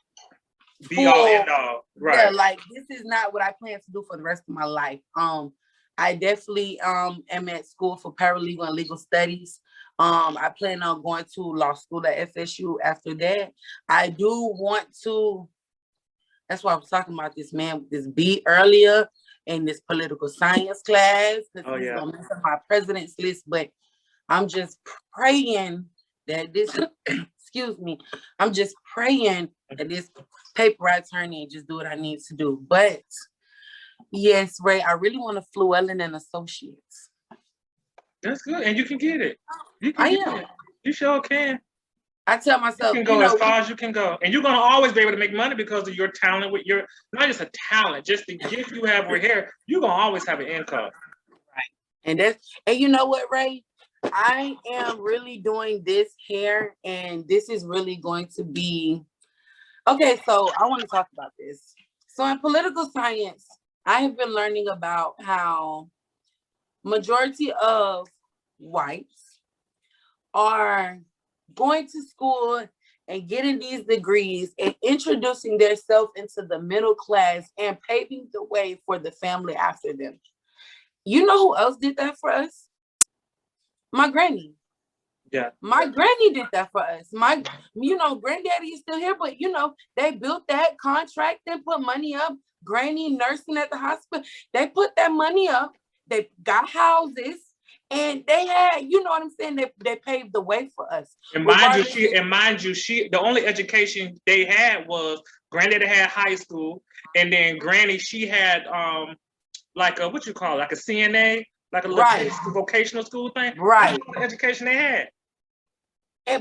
be all end all. Right. Yeah, like this is not what I plan to do for the rest of my life. I definitely am at school for paralegal and legal studies. I plan on going to law school at FSU after that. I do want to, that's why I was talking about this man with this beat earlier in this political science class, because he's gonna mess up my president's list, but I'm just praying that this, excuse me, I'm just praying that this paper I turn in, just do what I need to do. But yes, Ray, I really want a Fluellen and Associates. That's good, and you can get it. You can get it. You sure can. I tell myself, you can go as far as you can go, and you're gonna always be able to make money because of your talent. With your not just a talent, just the gift you have with hair, you're gonna always have an income. Right, and you know what, Ray? I am really doing this hair, and this is really going to be okay. So I want to talk about this. So in political science, I have been learning about how majority of whites are going to school and getting these degrees and introducing themselves into the middle class and paving the way for the family after them. You know who else did that for us? My granny. Yeah. My granny did that for us. Granddaddy is still here, but they built that contract and put money up. Granny nursing at the hospital. They put that money up. They got houses, and they had, you know what I'm saying? They paved the way for us. And mind you, she the only education they had was granddaddy had high school, and then granny, she had like a what you call it, like a CNA, like a vocational school thing. Right. That's the education they had.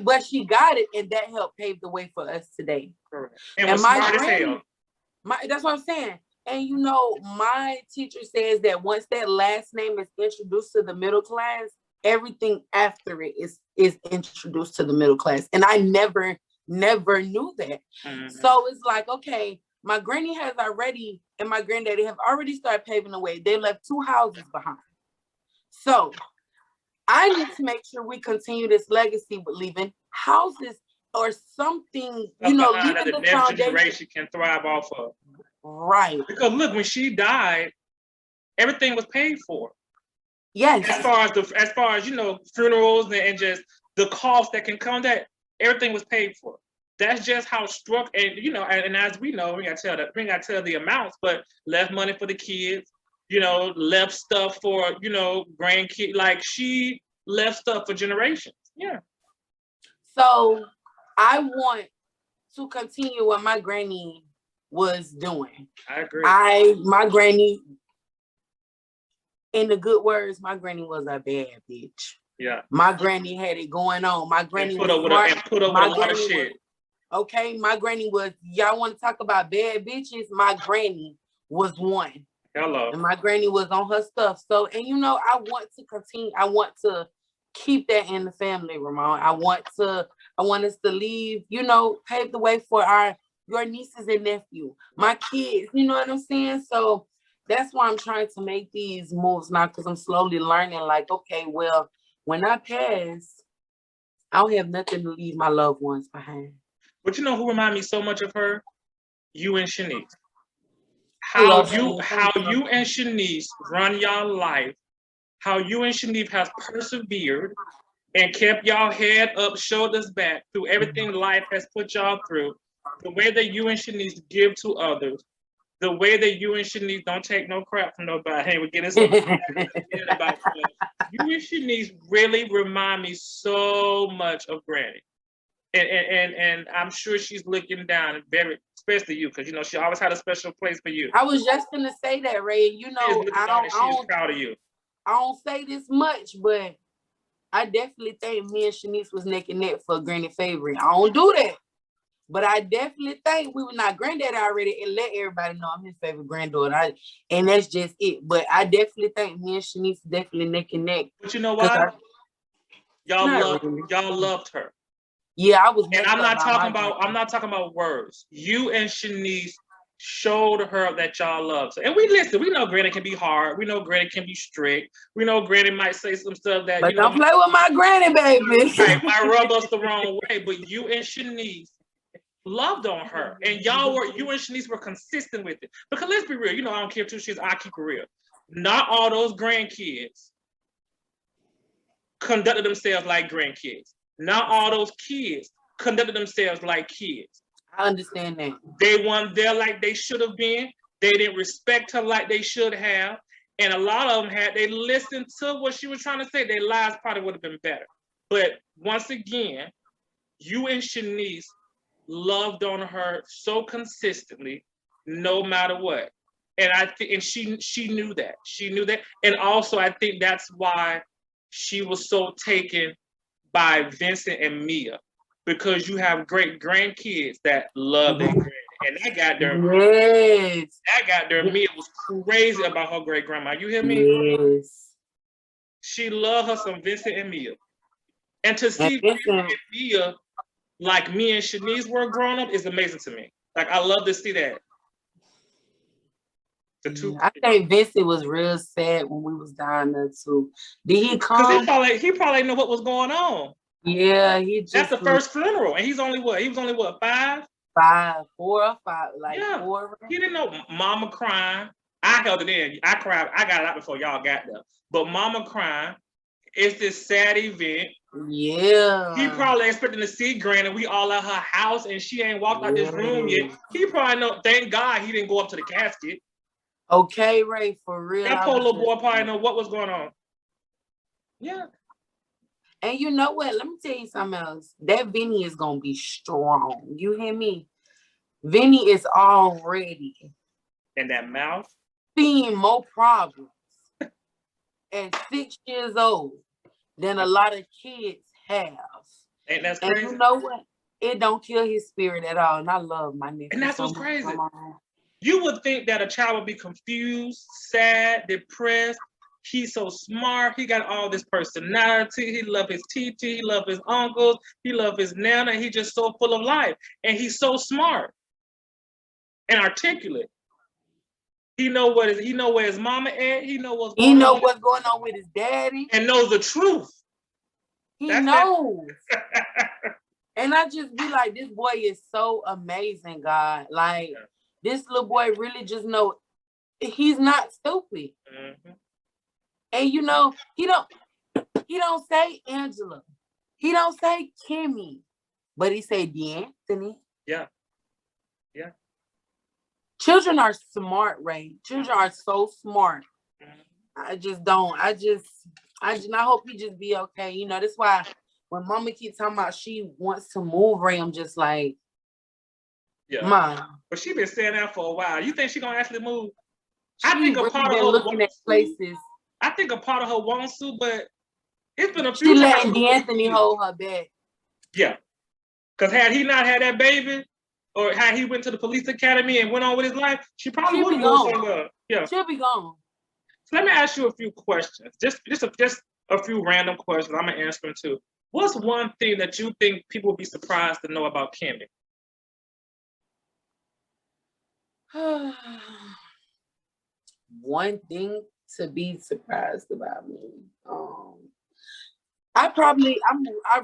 But she got it, and that helped pave the way for us today. Correct. And was smart as hell. That's what I'm saying. And you know, my teacher says that once that last name is introduced to the middle class, everything after it is introduced to the middle class. And I never knew that. So it's like, okay, my granny has already, and my granddaddy have already started paving the way. They left 2 houses behind. So I need to make sure we continue this legacy with leaving houses or something, you know, leaving that the the next foundation generation can thrive off of. Right. Because look, when she died, everything was paid for. Yes. As far as you know, funerals and just the cost that can come, that everything was paid for. That's just how struck, and you know, and as we know, we gotta tell the amounts, but left money for the kids, you know, left stuff for, you know, grandkids. Like she left stuff for generations. Yeah. So I want to continue what my granny was doing. I agree. My granny, in the good words, my granny was a bad bitch. Yeah. My granny had it going on. My granny put up with a lot of shit. Okay, my granny was, y'all want to talk about bad bitches? My granny was one. Hello. And my granny was on her stuff. So, and you know, I want to continue. I want to keep that in the family, Ramon. I want us to leave, you know, pave the way for your nieces and nephew, my kids, you know what I'm saying? So that's why I'm trying to make these moves now, because I'm slowly learning, like, okay, well, when I pass, I don't have nothing to leave my loved ones behind. But you know who remind me so much of her? You and Shaneise. How you and Shaneise run y'all life, how you and Shaneise has persevered and kept y'all head up, shoulders back through everything life has put y'all through. The way that you and Shaneise give to others, the way that you and Shaneise don't take no crap from nobody. Hey, we're getting something about you. You and Shaneise really remind me so much of Granny. And I'm sure she's looking down, very, especially you, because you know she always had a special place for you. I was just gonna say that, Ray. You know, she's proud of you. I don't say this much, but I definitely think me and Shaneise was neck and neck for Granny favorite. I don't do that, but I definitely think we were not. Granddaddy already and let everybody know I'm his favorite granddaughter, and that's just it. But I definitely think me and Shaneise definitely neck and neck. But you know why? Y'all loved her. Yeah, I was. And I'm not talking about words. You and Shaneise showed her that y'all loved her. And we listen. We know Granny can be hard. We know Granny can be strict. We know Granny might say some stuff that, but you know, don't play with my granny, baby. Right, might rub us the wrong way. But you and Shaneise loved on her, and you and Shaneise were consistent with it. Because let's be real. You know, I don't care too. I keep it real. Not all those grandkids conducted themselves like grandkids. Not all those kids conducted themselves like kids. I understand that. They weren't there like they should have been. They didn't respect her like they should have. And a lot of them they listened to what she was trying to say. Their lives probably would have been better. But once again, you and Shaneise loved on her so consistently, no matter what. And I think, and she knew that. She knew that. And also, I think that's why she was so taken by Vincent and Mia, because you have great grandkids that love their granny. And that goddamn Mia was crazy about her great grandma. You hear me? Yes. She loved her some Vincent and Mia. And to see Vincent and Mia like me and Shaneise were growing up is amazing to me. Like, I love to see that. I think Vincent was real sad when we was down there too. Did he come? Because he probably knew what was going on. Yeah, that's the first funeral, and he was only what, 5? 4 or 5, like 4. He didn't know Mama crying. I held it in. I cried. I got it out before y'all got there. But Mama crying. It's this sad event. Yeah. He probably expecting to see Granny. We all at her house, and she ain't walked out this room yet. He probably know. Thank God he didn't go up to the casket. Okay, Ray, for real. That poor little boy probably know what was going on. Yeah. And you know what? Let me tell you something else. That Vinny is gonna be strong. You hear me? Vinny is already in that mouth seeing more problems at 6 years old than a lot of kids have. Ain't that crazy? And you know what? It don't kill his spirit at all. And I love my nephew. And that's what's crazy. You would think that a child would be confused, sad, depressed. He's so smart. He got all this personality. He love his teacher. He love his uncles. He love his nana. He just so full of life. And he's so smart and articulate. He know where his mama at. He know what's going on. He know what's going on with his daddy. And knows the truth. He knows. And I just be like, this boy is so amazing, God. Like, this little boy really just know he's not stupid. Mm-hmm. And you know, he don't say Angela. He don't say Kimmy. But he say D'Anthony. Yeah. Yeah. Children are smart, Ray. Children are so smart. I hope he just be okay. You know, that's why when Mama keeps talking about she wants to move Ray, I'm just like, yeah. Mom. But she been saying that for a while. You think she gonna actually move? I think a part of her looking at places. I think a part of her wants to, but it's been a She few times. letting D'Anthony hold her back. Yeah. Because had he not had that baby, or had he went to the police academy and went on with his life, she probably would go somewhere. Yeah. She'll be gone. So let me ask you a few questions. Just a few random questions. I'm gonna answer them too. What's one thing that you think people would be surprised to know about Kimmy? One thing to be surprised about me. I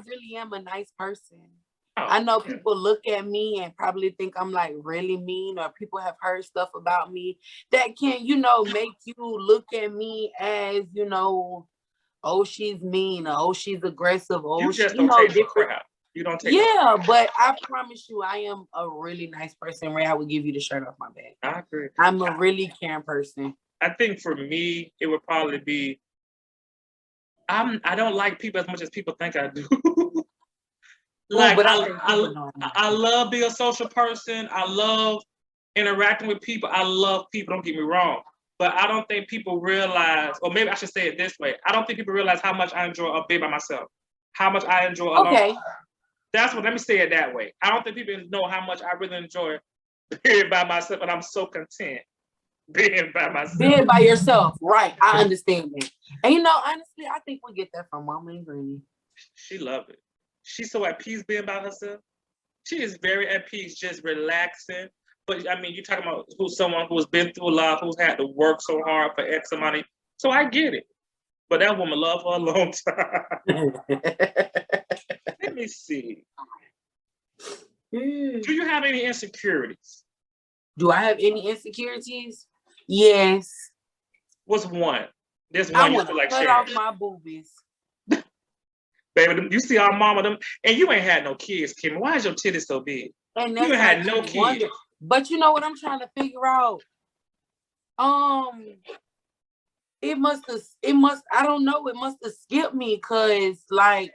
really am a nice person. Oh, I know people look at me and probably think I'm like really mean, or people have heard stuff about me that can, make you look at me as, oh, she's mean, or oh, she's aggressive, or you just don't take different crap. You don't take but I promise you, I am a really nice person. Ray, I would give you the shirt off my back. I agree. I'm a really caring person. I think for me, it would probably be, I don't like people as much as people think I do. Like, I love being a social person. I love interacting with people. I love people, don't get me wrong. But I don't think people realize, or maybe I should say it this way, I don't think people realize how much I enjoy being by myself. How much I enjoy alone. Okay. Let me say it that way. I don't think people know how much I really enjoy being by myself, and I'm so content being by myself. Being by yourself, right. I understand that. And honestly, I think we get that from Mama and Granny. She loves it. She's so at peace being by herself. She is very at peace, just relaxing. But I mean, you're talking about someone who's been through a lot, who's had to work so hard for X amount of money. So I get it. But that woman loved for a long time. Let me see. Do you have any insecurities? Do I have any insecurities? Yes. What's one? There's one you feel like sharing. I want to cut off my boobies. Baby, you see our mama, them, and you ain't had no kids, Kim. Why is your titties so big? And you ain't had no kids. But you know what I'm trying to figure out? It must, I don't know, it must have skipped me, because like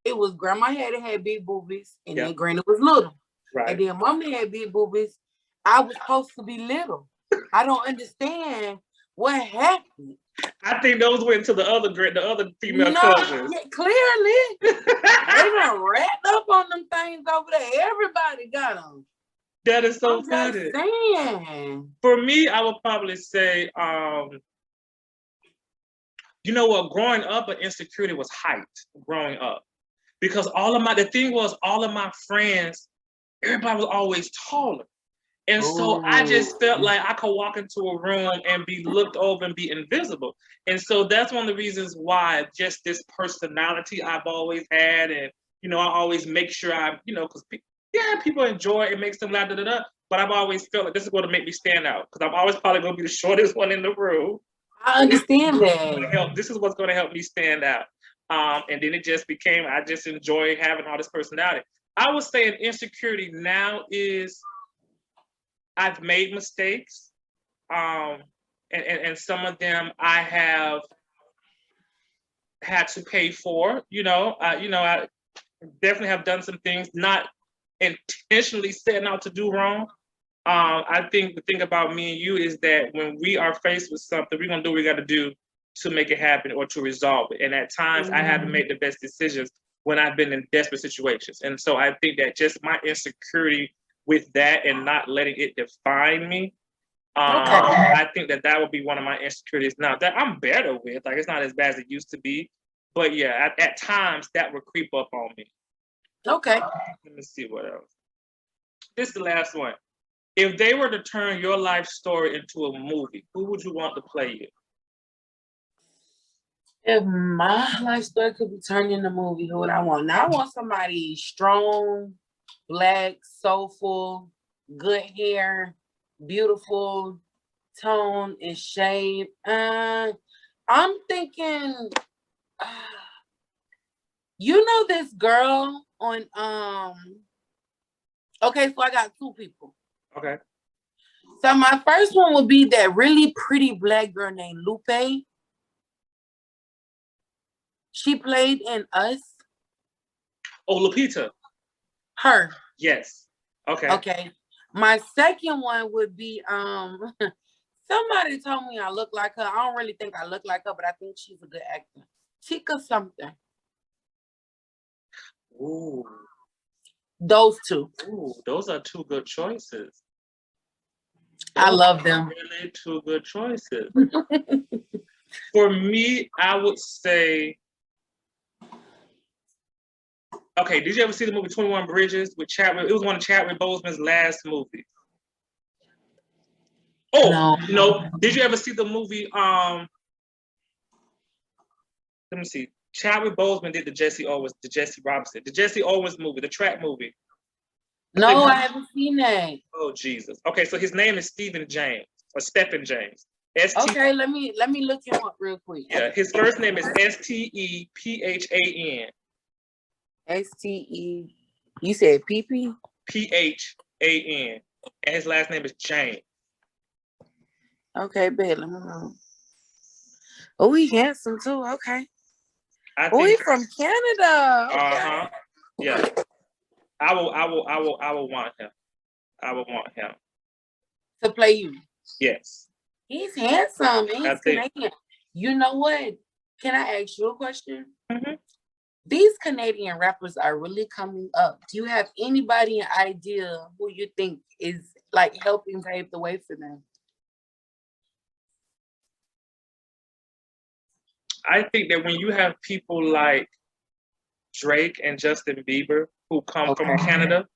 it was grandma had big boobies, and then granny was little. Right. And then Mama had big boobies. I was supposed to be little. I don't understand what happened. I think those went to the other female cousins. Clearly. They done wrapped up on them things over there. Everybody got them. That is so funny. For me, I would probably say, you know what? Growing up, an insecurity was height. Growing up, because all of my friends, everybody was always taller. And so I just felt like I could walk into a room and be looked over and be invisible. And so that's one of the reasons why just this personality I've always had. And, I always make sure because people enjoy it. It makes them laugh, but I've always felt like this is going to make me stand out, because I'm always probably going to be the shortest one in the room. I understand that. This is what's going to help me stand out. And then it just became, I just enjoy having all this personality. I would say an insecurity now is, I've made mistakes, and some of them I have had to pay for. I definitely have done some things not intentionally setting out to do wrong. I think the thing about me and you is that when we are faced with something, we're gonna do what we got to do to make it happen or to resolve it. And at times, I had to make the best decisions when I've been in desperate situations. And so I think that just my insecurity with that and not letting it define me Okay. I think that would be one of my insecurities now that I'm better with. Like, it's not as bad as it used to be. But yeah, at times that would creep up on me. Okay. Let me see what else. This is the last one. If they were to turn your life story into a movie, who would you want to play it? If my life story could be turned into a movie, who would I want? Now I want somebody strong, black, soulful, good hair, beautiful tone and shape. I'm thinking, you know this girl on okay, so I got two people. Okay. So my first one would be that really pretty black girl named Lupe. She played in Us. Oh, Lupita. Her. Yes. Okay. Okay. My second one would be somebody told me I look like her. I don't really think I look like her, but I think she's a good actor. Tika something. Ooh. Those two. Ooh, those are two good choices. I love them. Really two good choices. For me, I would say, okay, did you ever see the movie 21 Bridges with Chadwick? It was one of Chadwick Boseman's last movies. Oh, no. Did you ever see the movie, let me see. Chadwick Boseman did the Jesse Owens movie, the track movie. No, I haven't seen that. Oh, Jesus. Okay, so his name is Stephen James, or Stephen James. Okay, let me look him up real quick. Yeah, his first name is Stephan. Ste. You said PP? Phan. And his last name is James. Okay, bet. Let me know. Oh, he handsome too. Okay. Oh, He's from Canada. Okay. Yeah. I will want him. I would want him to play you. Yes. He's handsome. He's Canadian. You know what? Can I ask you a question? Mm-hmm. These Canadian rappers are really coming up. Do you have anybody an idea who you think is like helping pave the way for them? I think that when you have people like Drake and Justin Bieber who come from Canada,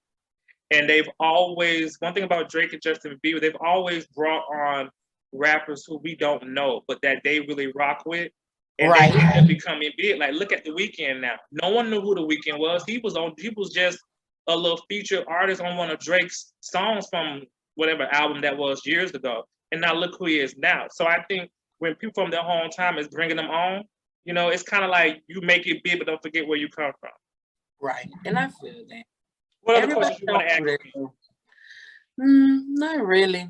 and they've always, one thing about Drake and Justin Bieber, they've always brought on rappers who we don't know, but that they really rock with. And they end up becoming big. Like, look at The Weeknd now. No one knew who The Weeknd was. He was just a little featured artist on one of Drake's songs from whatever album that was years ago. And now look who he is now. So I think when people from their hometown is bringing them on, you know, it's kind of like you make it big, but don't forget where you come from. Right. And I feel that. What other questions you want to ask me? Not really.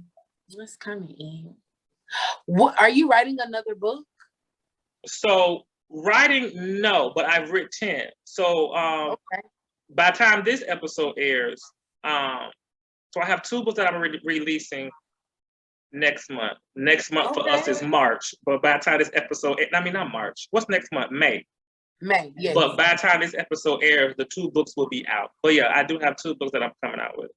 Let's come in. What are you writing another book? So writing, no, but I've written. So by the time this episode airs, so I have 2 books that I'm releasing next month. Next month for us is March, but by the time this episode, not March. What's next month? May. May, yes. But by the time this episode airs, the 2 books will be out. But yeah, I do have 2 books that I'm coming out with.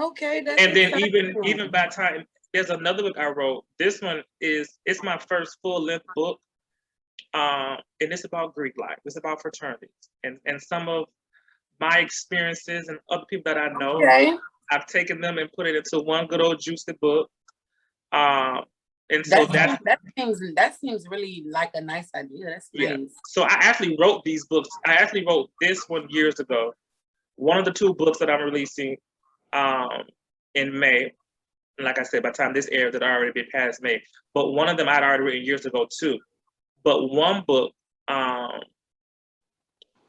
Okay, that's and then even by the time there's another book I wrote. This one it's my first full-length book. And it's about Greek life. It's about fraternities and some of my experiences and other people that I know. I've taken them and put it into one good old juicy book. And so that seems really like a nice idea. That's nice. So I actually wrote these books. I actually wrote this one years ago. One of the 2 books that I'm releasing in May. And like I said, by the time this airs, it already been past May. But one of them I'd already written years ago too. But one book,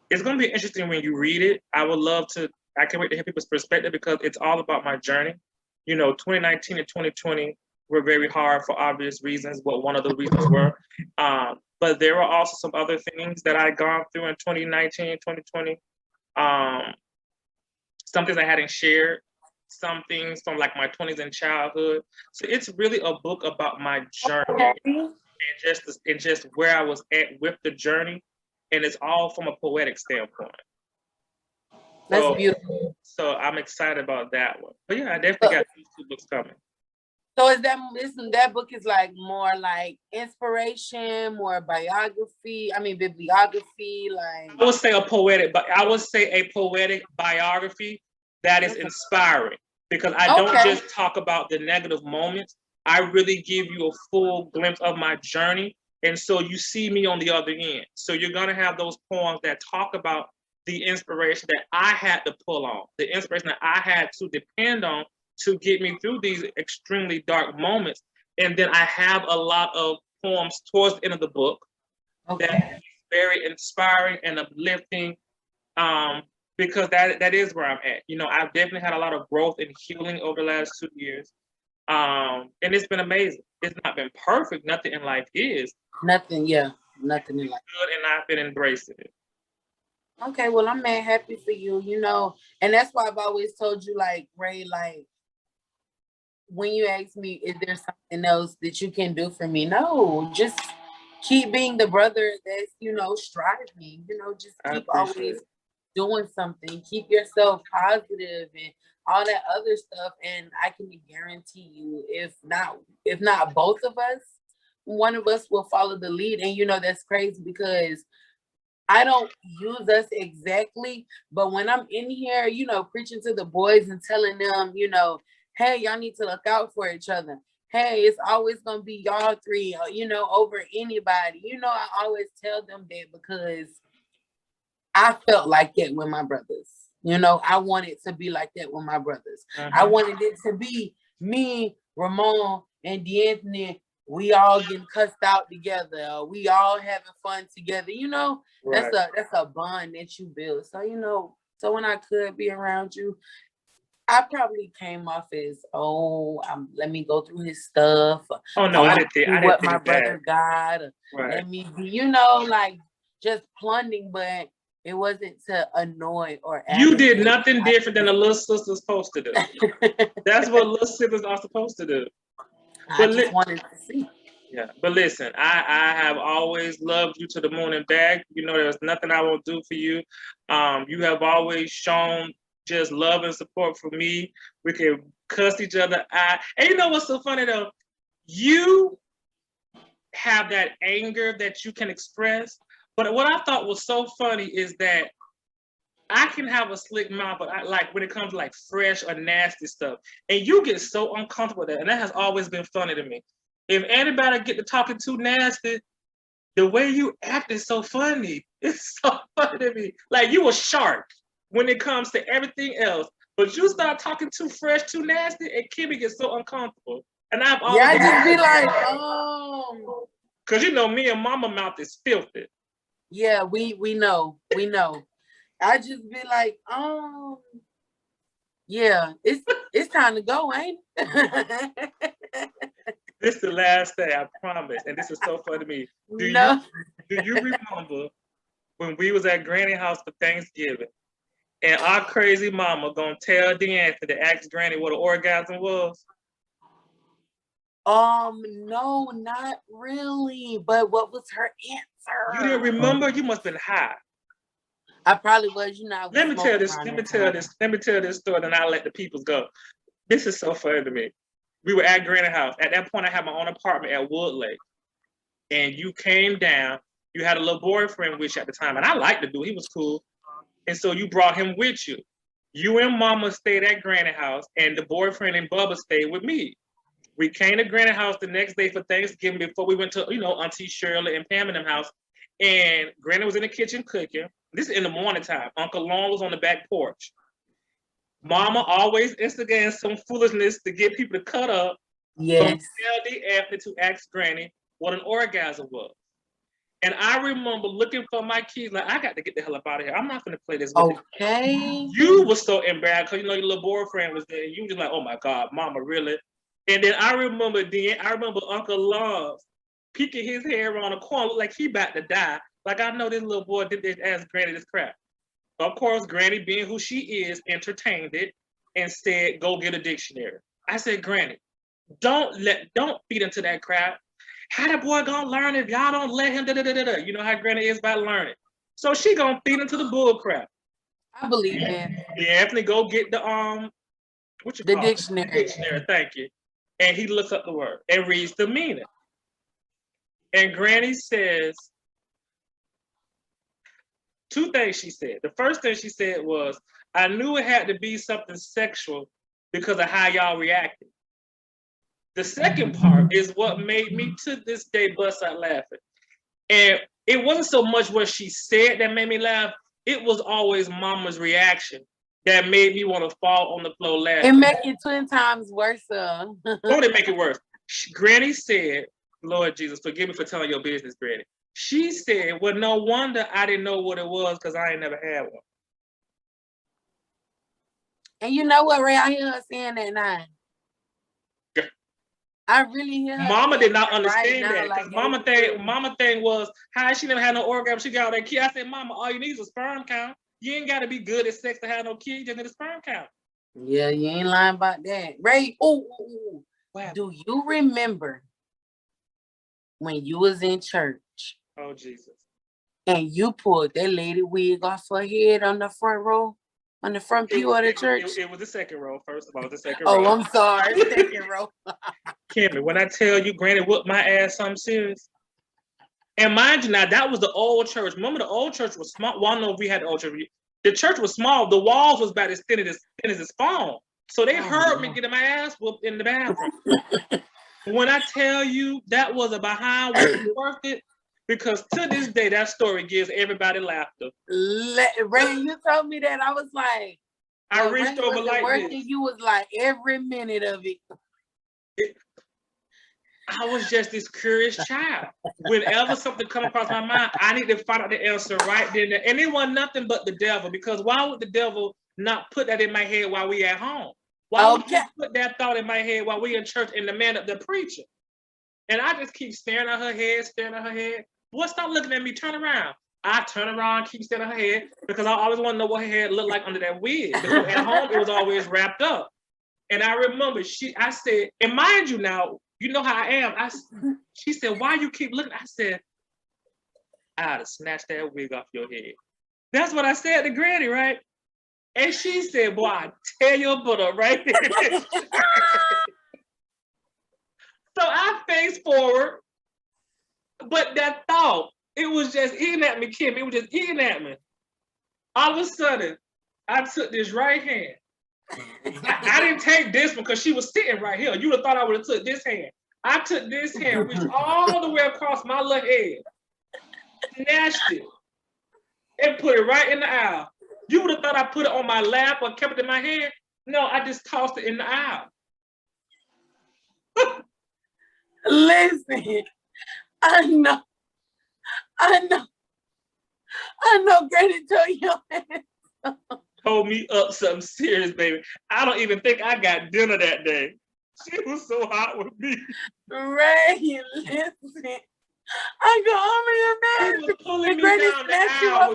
it's going to be interesting when you read it. I can't wait to hear people's perspective because it's all about my journey. You know, 2019 and 2020 were very hard for obvious reasons, what one of the reasons were. But there were also some other things that I'd gone through in 2019 and 2020. Some things I hadn't shared, some things from like my 20s and childhood. So it's really a book about my journey. And just where I was at with the journey, and it's all from a poetic standpoint. That's beautiful. So I'm excited about that one. But yeah, I definitely got these 2 books coming. So is that book is like more like inspiration, more biography? I mean bibliography, like I would say a poetic, but I would say a poetic biography that is inspiring because I don't okay. just talk about the negative moments. I really give you a full glimpse of my journey. And so you see me on the other end. So you're going to have those poems that talk about the inspiration that I had to pull on, the inspiration that I had to depend on to get me through these extremely dark moments. And then I have a lot of poems towards the end of the book that is very inspiring and uplifting, because that is where I'm at. You know, I've definitely had a lot of growth and healing over the last 2 years. And it's been amazing. It's not been perfect. Nothing in life is. Nothing in life. Good, and I've been embracing it. Okay, well, I'm mad happy for you, you know, and that's why I've always told you, like, Ray, like, when you ask me, is there something else that you can do for me? No, just keep being the brother that's, you know, striving, you know, just keep always doing something, keep yourself positive and all that other stuff. And I can guarantee you, if not both of us, one of us will follow the lead. And you know, that's crazy because I don't use us exactly, but when I'm in here, you know, preaching to the boys and telling them, you know, hey, y'all need to look out for each other. Hey, it's always gonna be y'all three, you know, over anybody. You know, I always tell them that because I felt like that with my brothers. You know, I wanted to be like that with my brothers. I wanted it to be me, Ramon, and D'Anthony. We all getting cussed out together. We all having fun together. You know, that's a bond that you build. So, you know, so when I could be around you, I probably came off as, let me go through his stuff. Oh no, I didn't think what my that. brother got. Let me be, you know, like just plundering, but it wasn't to annoy or you did nothing different than a little sister's supposed to do. That's what little sisters are supposed to do. I just wanted to see. Yeah, but listen, I have always loved you to the moon and back. You know, there's nothing I won't do for you. You have always shown just love and support for me. We can cuss each other out. And you know what's so funny though? You have that anger that you can express. But what I thought was so funny is that I can have a slick mouth, but I like when it comes to like fresh or nasty stuff, and you get so uncomfortable with that, and that has always been funny to me. If anybody get to talking too nasty, the way you act is so funny. It's so funny to me. Like you a shark when it comes to everything else, but you start talking too fresh, too nasty, and Kimmy gets so uncomfortable. And I've always I just be like, because you know me and Mama mouth is filthy. Yeah, we know. I just be like, yeah, it's time to go, ain't it? This is the last day, I promise. And this is so funny to me. Do you remember when we was at Granny house for Thanksgiving and our crazy mama gonna tell D'Anthony to ask Granny what an orgasm was? No, not really. But what was her answer? You didn't remember? You must have been high. I probably was, you know. Let me tell this story, then I'll let the peoples go. This is so funny to me. We were at Granny house. At that point, I had my own apartment at Woodlake. And you came down, you had a little boyfriend with you at the time, and I liked the dude, he was cool. And so you brought him with you. You and Mama stayed at Granny house, and the boyfriend and Bubba stayed with me. We came to Granny house the next day for Thanksgiving before we went to, you know, Auntie Shirley and Pam and them house. And Granny was in the kitchen cooking. This is in the morning time. Uncle Lon was on the back porch. Mama always instigating some foolishness to get people to cut up. Yes. Tell D'Anthony to ask Granny what an orgasm was. And I remember looking for my keys, like, I got to get the hell up out of here. I'm not going to play this with you. You were so embarrassed because, you know, your little boyfriend was there. You were just like, oh, my God, Mama, really? And then I remember Uncle Lon peeking his head around the corner, looked like he about to die. Like, I know this little boy did this, ask Granny this crap. Of course, Granny, being who she is, entertained it and said, go get a dictionary. I said, Granny, don't feed into that crap. How the boy gonna learn if y'all don't let him? You know how Granny is about learning. So she gonna feed into the bull crap. I believe it. Yeah, Anthony, go get the dictionary. Dictionary. Thank you. And he looks up the word and reads the meaning. And Granny says, two things she said. The first thing she said was, I knew it had to be something sexual because of how y'all reacted. The second part is what made me to this day bust out laughing. And it wasn't so much what she said that made me laugh. It was always Mama's reaction that made me want to fall on the floor laughing. It make it 10 times worse. Don't it make it worse? Granny said, Lord Jesus, forgive me for telling your business, Granny. She said, well, no wonder I didn't know what it was because I ain't never had one. And you know what, Ray? I hear her saying that now. I really hear her. Mama did not understand right that because Mama thing was how she never had no orgasm. She got that kid. I said, Mama, all you need is a sperm count. You ain't got to be good at sex to have no kid. You just need a sperm count. Yeah, you ain't lying about that, Ray. Oh, wow. Do you remember when you was in church? Oh Jesus! And you pulled that lady wig off her head on the front row, on the front pew of the church. It was the second row. First of all, the second row. Oh, I'm sorry, second row. Kimmy, when I tell you, Granny whooped my ass, something serious. And mind you, now that was the old church. Remember, the old church was small. Well, I don't know if we had the old church. The church was small. The walls was about as thin as his phone. So they heard me getting my ass whooped in the bathroom. When I tell you that was a behind worth it, because to this day that story gives everybody laughter. Ray, you told me that, I was like, I reached over like this. You was like every minute of it. I was just this curious child. Whenever something come across my mind, I need to find out the answer right then. And it wasn't nothing but the devil, because why would the devil not put that in my head while we at home? Why would you put that thought in my head while we in church and the man up there preaching? And I just keep staring at her head, Boy, stop looking at me, turn around. I turn around, keep staring at her head, because I always want to know what her hair looked like under that wig. Because at home, it was always wrapped up. And I remember I said, and mind you now, you know how I am. She said, why you keep looking? I said, I'd have snatched that wig off your head. That's what I said to Granny, right? And she said, boy, I tear your butt up right there. So I faced forward, but that thought, it was just eating at me, Kim. It was just eating at me. All of a sudden, I took this right hand. I didn't take this one because she was sitting right here. You would have thought I would have took this hand. I took this hand, reached all the way across my little head, snatched it, and put it right in the aisle. You would have thought I put it on my lap or kept it in my hand. No, I just tossed it in the aisle. Listen, I know, Granny told you. Told me up something serious, baby. I don't even think I got dinner that day. She was so hot with me. Ray, listen. I go, She was pulling me down the aisle.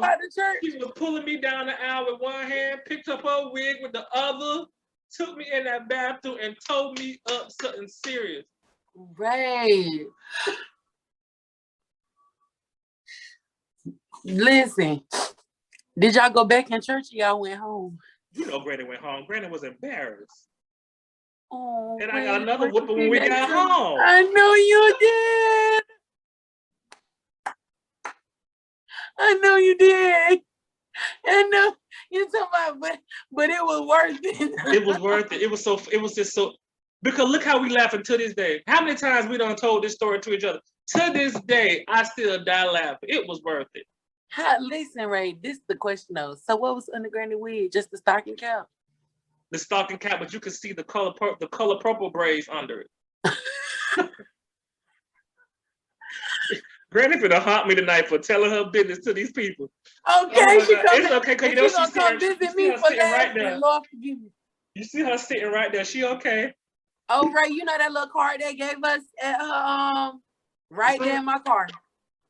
She was pulling me down the aisle with one hand, picked up her wig with the other, took me in that bathroom and told me up something serious. Ray. Listen, did y'all go back in church or y'all went home? You know Granny went home. Granny was embarrassed. Oh, and I got another whooping when we got home. I know you did. I know you did. I know you talking about, but it was worth it. It was worth it. It was just so, because look how we laughing to this day. How many times we done told this story to each other? To this day, I still die laughing. It was worth it. Listen, Ray, this is the question though. So what was under Granny wig? Just the stocking cap? The stocking cap, but you can see the color purple braids under it. Granny finna haunt me tonight for telling her business to these people. Okay, it's okay, because you know she's gonna visit me for that. Right there. Lord forgive me. You see her sitting right there. She okay? Oh, Ray, you know that little card they gave us at her right there in my car.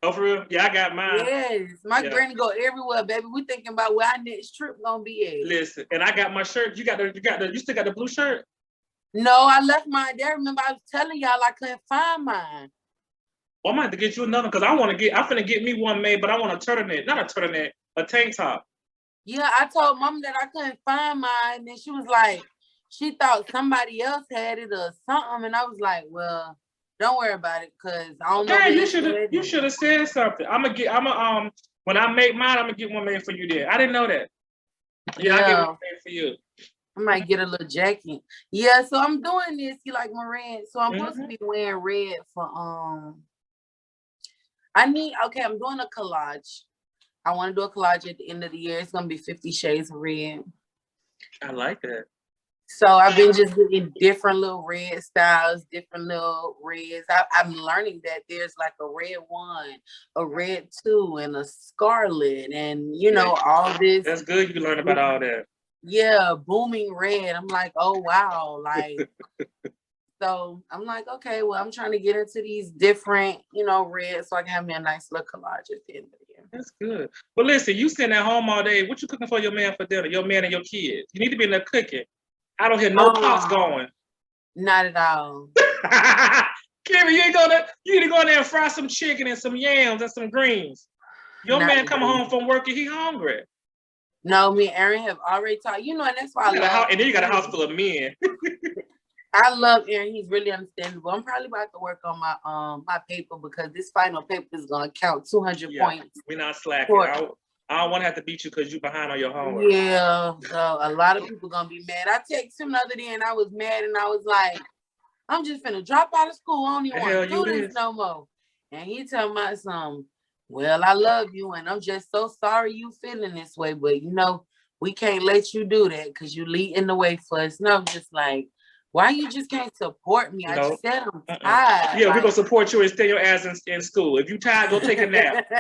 Oh, for real? Yeah, I got mine. Yes, my granny go everywhere, baby. We thinking about where our next trip gonna be at. Listen, and I got my shirt. You still got the blue shirt? No, I left mine there. Remember, I was telling y'all I couldn't find mine. Well, I'm gonna have to get you another because I'm finna get me one made, but I want a turtleneck, not a turtleneck, a tank top. Yeah, I told mom that I couldn't find mine, and then she was like, she thought somebody else had it or something, and I was like, well, don't worry about it, cause I don't know. Hey, What you should have said something. When I make mine, I'm gonna get one made for you there. I didn't know that. Yeah, I'll get one made for you. I might get a little jacket. Yeah, so I'm doing this. You like my red? So I'm supposed to be wearing red for I'm doing a collage. I want to do a collage at the end of the year. It's gonna be 50 Shades of Red. I like that. So I've been just getting different little red styles, different little reds. I'm learning that there's like a red 1, a red 2, and a scarlet, and all this. That's good. You can learn about all that. Yeah, booming red. I'm like, oh wow, like. So I'm like, okay, well, I'm trying to get into these different, reds, so I can have me a nice little collage at the end of the year. That's good. But listen, you sitting at home all day. What you cooking for your man for dinner? Your man and your kids. You need to be in there cooking. I don't hear no pots going. Not at all. Kimaree, you need to go in there and fry some chicken and some yams and some greens. Your man come home from work and he hungry. No, me and Aaron have already talked. And that's why I love. And then you got a house full of men. I love Aaron. He's really understandable. I'm probably about to work on my my paper because this final paper is gonna count 200 points. We're not slacking. I don't want to have to beat you because you're behind on your homework. Yeah, so a lot of people gonna be mad. I texted him the other day and I was mad and I was like, I'm just finna drop out of school. I don't even want to do this no more. And he told my son, well, I love you and I'm just so sorry you feeling this way, but we can't let you do that because you leading the way for us. And I'm just like, why you just can't support me? I just said I'm tired. Yeah, we're gonna support you and stay your ass in school. If you tired, go take a nap.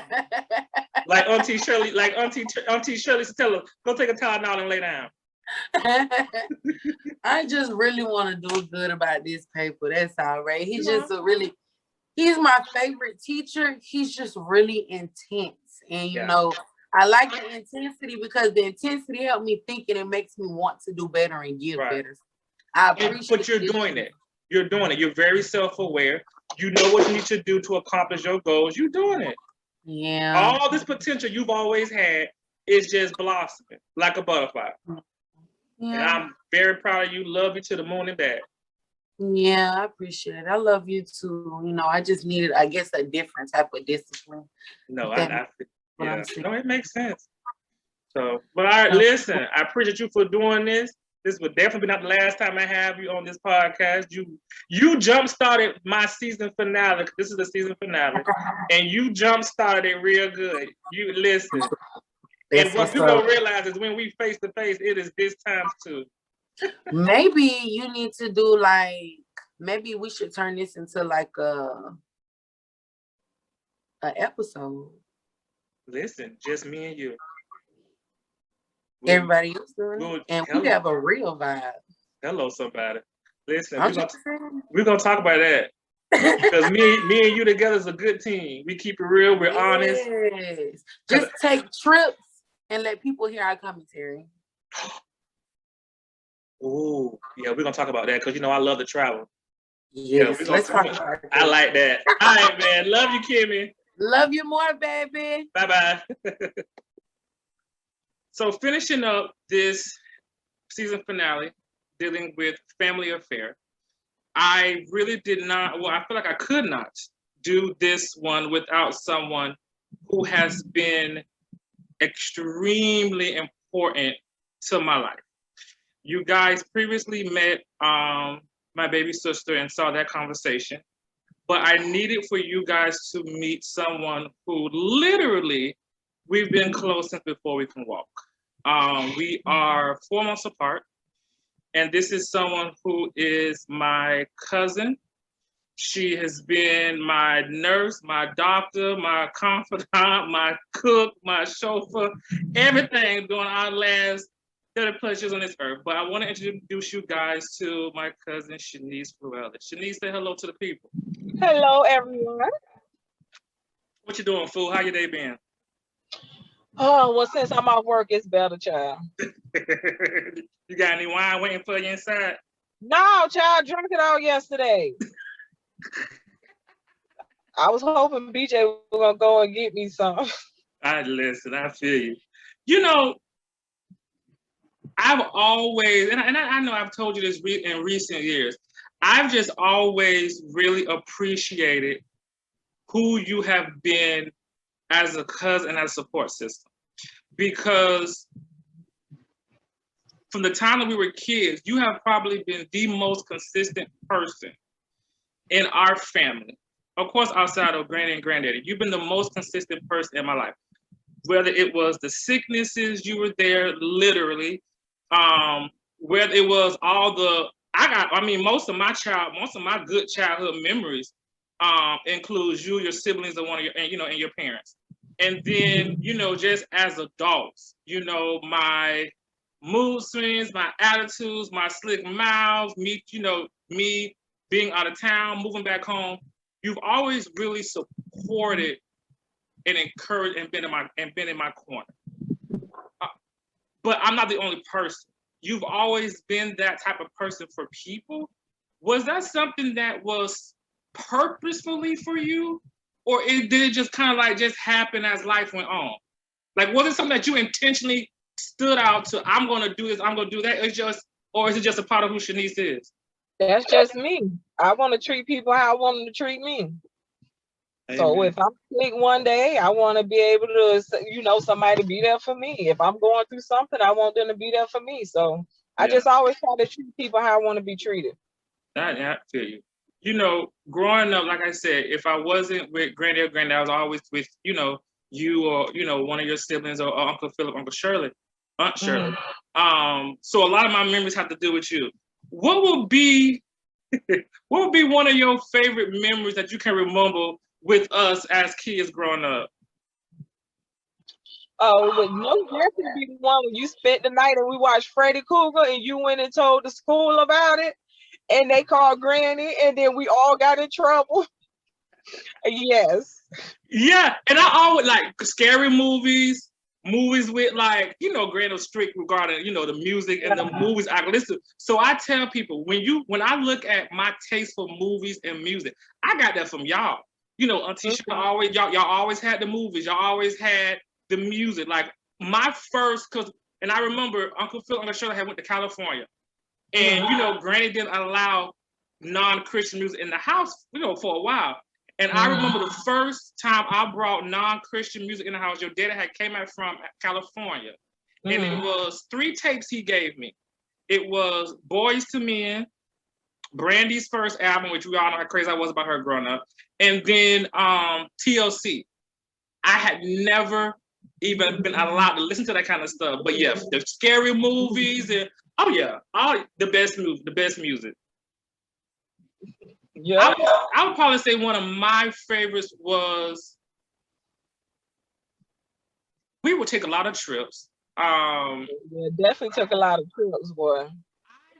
Like Auntie Shirley used to tell us, go take a Tylenol and lay down. I just really want to do good about this paper. That's all right. He's just he's my favorite teacher. He's just really intense. And I like the intensity because the intensity helped me think and it makes me want to do better and give better. But you're doing it. You're doing it. You're very self-aware. You know what you need to do to accomplish your goals. You're doing it. Yeah. All this potential you've always had is just blossoming like a butterfly. Yeah. And I'm very proud of you. Love you to the moon and back. Yeah, I appreciate it. I love you too. I just needed, I guess, a different type of discipline. No, it makes sense. So, but all right, listen, I appreciate you for doing this. This would definitely be not the last time I have you on this podcast. You jump-started my season finale. This is the season finale. And you jump-started it real good. You listen. And what people don't realize is when we face-to-face, it is this time too. Maybe you need to do maybe we should turn this into like an episode. Listen, just me and you. Everybody else doing it, and we have a real vibe. Hello, somebody. Listen, we're gonna talk about that because me and you together is a good team. We keep it real. We're honest. Just take trips and let people hear our commentary. Oh, yeah, we're gonna talk about that because I love to travel. Yes, let's talk about it. I like that. All right, man. Love you, Kimaree. Love you more, baby. Bye-bye. So finishing up this season finale, dealing with family affair, I really did not, I feel like I could not do this one without someone who has been extremely important to my life. You guys previously met my baby sister and saw that conversation, but I needed for you guys to meet someone who literally, we've been close since before we can walk. We are 4 months apart, and this is someone who is my cousin. She has been my nurse, my doctor, my confidant, my cook, my chauffeur, everything during our last 30 plus years on this earth. But I want to introduce you guys to my cousin, Shaneise Fluellen. Shaneise, say hello to the people. Hello, everyone. What you doing, fool? How your day been? Oh, well, since I'm off work, it's better, child. You got any wine waiting for you inside? No, child, drank it all yesterday. I was hoping BJ was going to go and get me some. I feel you. I've always, and I know I've told you this in recent years, I've just always really appreciated who you have been as a cousin, as a support system. Because from the time that we were kids, you have probably been the most consistent person in our family. Of course, outside of granny and granddaddy, you've been the most consistent person in my life. Whether it was the sicknesses, you were there literally. Whether it was all the, most of my good childhood memories includes you, your siblings, and and your parents. And then, just as adults, my mood swings, my attitudes, my slick mouths, me being out of town, moving back home, you've always really supported and encouraged and been in my corner. But I'm not the only person. You've always been that type of person for people. Was that something that was purposefully for you, or did it just kind of like just happen as life went on? Like, was it something that you intentionally stood out to? I'm going to do this. I'm going to do that. Or is it just a part of who Shaneise is? That's just me. I want to treat people how I want them to treat me. Amen. So if I'm sick one day, I want to be able to, somebody to be there for me. If I'm going through something, I want them to be there for me. So I just always try to treat people how I want to be treated. I feel you. Growing up, like I said, if I wasn't with granddad or granddad, I was always with, you or, one of your siblings or Uncle Philip, Uncle Shirley, Aunt Shirley. Mm-hmm. So a lot of my memories have to do with you. What would be one of your favorite memories that you can remember with us as kids growing up? Oh, it would most definitely be the one when you spent the night and we watched Freddy Krueger and you went and told the school about it and they called Granny and then we all got in trouble. Yes. Yeah, and I always like scary movies with like, Granny was strict regarding, the music and the movies I listen. So I tell people, when I look at my taste for movies and music, I got that from y'all. Auntie mm-hmm. y'all always had the movies, y'all always had the music. Like my first, and I remember Uncle Phil and Uncle Shirley had went to California, and mm-hmm. Granny didn't allow non-Christian music in the house, for a while. And I remember the first time I brought non-Christian music in the house, your daddy had came out from California. And it was 3 tapes he gave me. It was Boys to Men, Brandy's first album, which we all know how crazy I was about her growing up. And then TLC. I had never even been allowed to listen to that kind of stuff. But yeah, the scary movies and the best music. Yeah, I would probably say one of my favorites was, we would take a lot of trips. Definitely took a lot of trips, boy.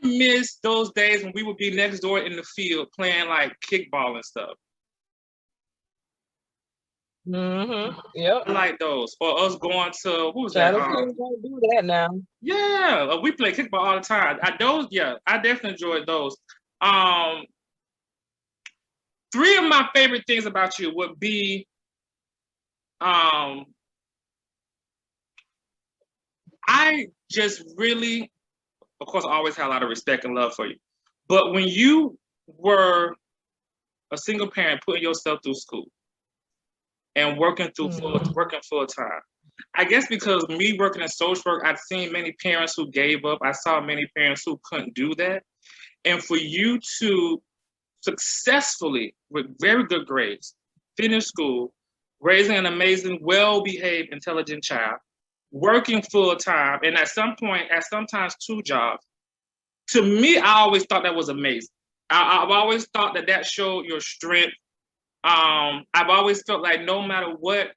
I miss those days when we would be next door in the field playing like kickball and stuff. Mm-hmm. Yep. I like those. Or us going to, what was that? Don't do that now. Yeah, we play kickball all the time. I definitely enjoyed those. 3 of my favorite things about you would be, I just really, of course, I always had a lot of respect and love for you. But when you were a single parent, putting yourself through school and working full time, I guess because me working in social work, I've seen many parents who gave up. I saw many parents who couldn't do that. And for you to successfully, with very good grades, finish school, raising an amazing, well-behaved, intelligent child, working full-time, and at sometimes 2 jobs. To me, I always thought that was amazing. I've always thought that showed your strength. I've always felt like no matter what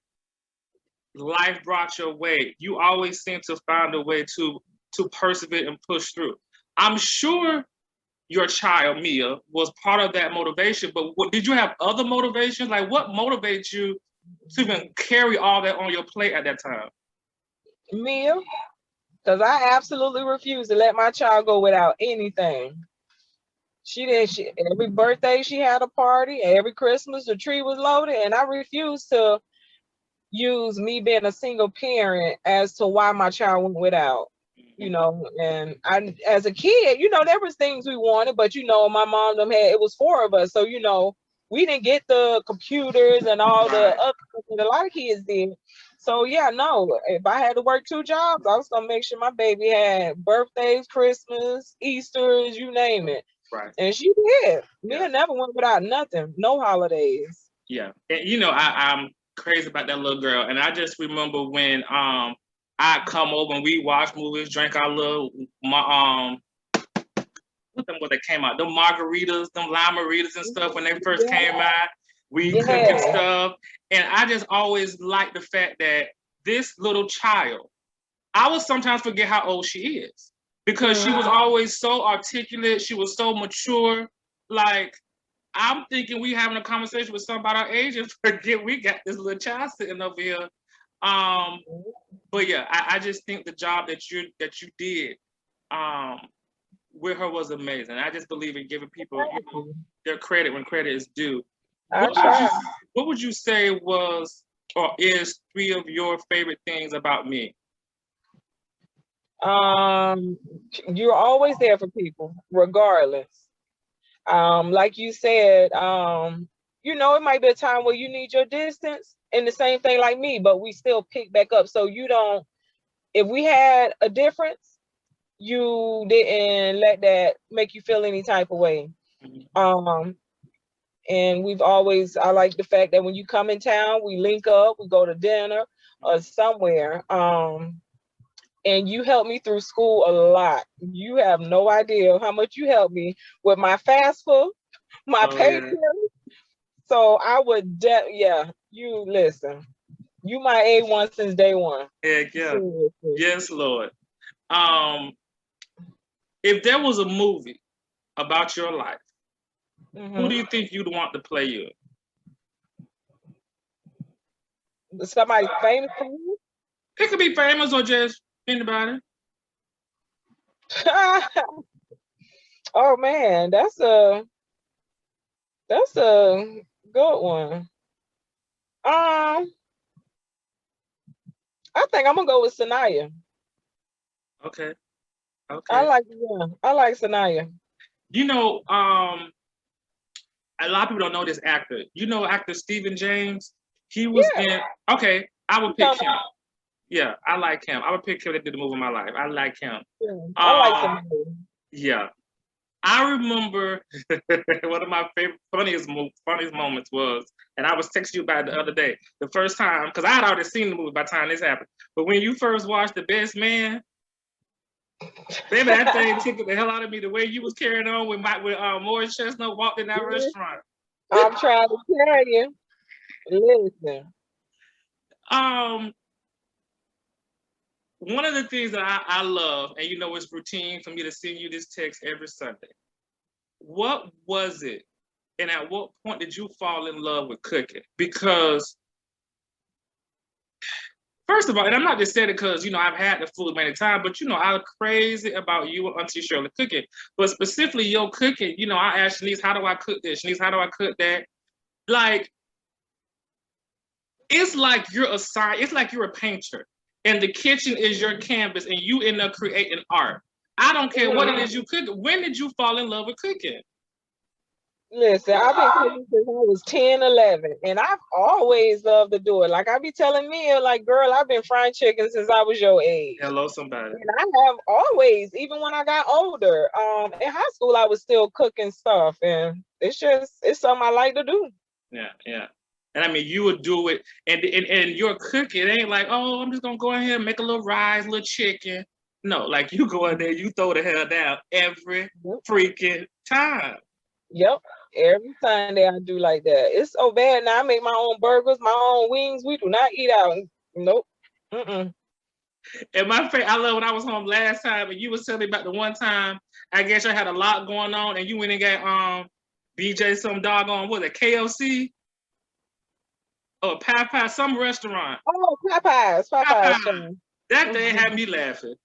life brought your way, you always seem to find a way to persevere and push through. I'm sure your child, Mia, was part of that motivation, but did you have other motivations? Like, what motivates you to even carry all that on your plate at that time? Mia, because I absolutely refused to let my child go without anything. Every birthday she had a party, every Christmas the tree was loaded, and I refused to use me being a single parent as to why my child went without. you know, and I, as a kid, you know, there was things we wanted, but you know, my mom them had, it was 4 of us, so you know, we didn't get the computers and all the other stuff that a lot of kids did. So yeah, no, if I had to work 2 jobs, I was gonna make sure my baby had birthdays, Christmas, Easter's, you name it. Right. And she did. Me never went without nothing, no holidays. Yeah, and you know, I'm crazy about that little girl, and I just remember when I'd come over and we watch movies, drink our little what them what they came out, them margaritas, them lime margaritas and stuff when they first came out. We cooking stuff, and I just always liked the fact that this little child, I would sometimes forget how old she is because she was always so articulate. She was so mature. Like, I'm thinking we having a conversation with somebody our age and forget we got this little child sitting over here. But yeah, I just think the job that you did with her was amazing. I just believe in giving people their credit when credit is due. What would you say was or is 3 of your favorite things about me? You're always there for people, regardless. Like you said, you know, it might be a time where you need your distance, and the same thing like me, but we still pick back up. So you don't, if we had a difference, you didn't let that make you feel any type of way. And we've always, I like the fact that when you come in town, we link up, we go to dinner or somewhere. And you helped me through school a lot. You have no idea how much you helped me with my FAFSA, my paper. So I would, you listen. You my A1 since day one. Heck yeah. Seriously. Yes, Lord. If there was a movie about your life, who do you think you'd want to play you? Somebody famous? It could be famous or just anybody. Oh man, that's a good one. I think I'm gonna go with Sanaya. Okay. I like Sanaya. You know, a lot of people don't know this actor. You know actor Stephen James? He was in, okay, I would pick him. Yeah, I like him. I would pick him to do the movie of my life. I like him. Yeah, I like Sanaya. Yeah. I remember one of my favorite, funniest moments was, and I was texting you about it the other day, the first time, because I had already seen the movie by the time this happened. But when you first watched The Best Man, baby, that thing tickled the hell out of me. The way you was carrying on with Morris Chestnut walked in that restaurant. I'm trying to tell you. Listen. One of the things that I love, and you know it's routine for me to send you this text every Sunday. What was it, and at what point did you fall in love with cooking? Because first of all, and I'm not just saying it because, you know, I've had the food many times, but, you know, I'm crazy about you and Auntie Shirley cooking. But specifically your cooking, you know, I asked Shaneise, how do I cook this? Shaneise, how do I cook that? Like, it's like you're it's like you're a painter. And the kitchen is your canvas, and you end up creating art. I don't care what it is you cook. When did you fall in love with cooking? Listen, I've been cooking since I was 10, 11, and I've always loved to do it. Like I be telling me, like, girl, I've been frying chicken since I was your age. Hello, somebody. And I have always, even when I got older, in high school, I was still cooking stuff, and it's something I like to do. Yeah, yeah. And I mean, you would do it, and your cooking, it ain't like, oh, I'm just gonna go in here and make a little rice, a little chicken. No, like you go in there, you throw the hell down every freaking time. Yep, every Sunday I do like that. It's so bad now. I make my own burgers, my own wings. We do not eat out. Nope. And my favorite, I love when I was home last time, and you was telling me about the one time. I guess I had a lot going on, and you went and got BJ some doggone what, a KFC. Oh, Popeye, some restaurant. Oh, Popeyes. That thing had me laughing.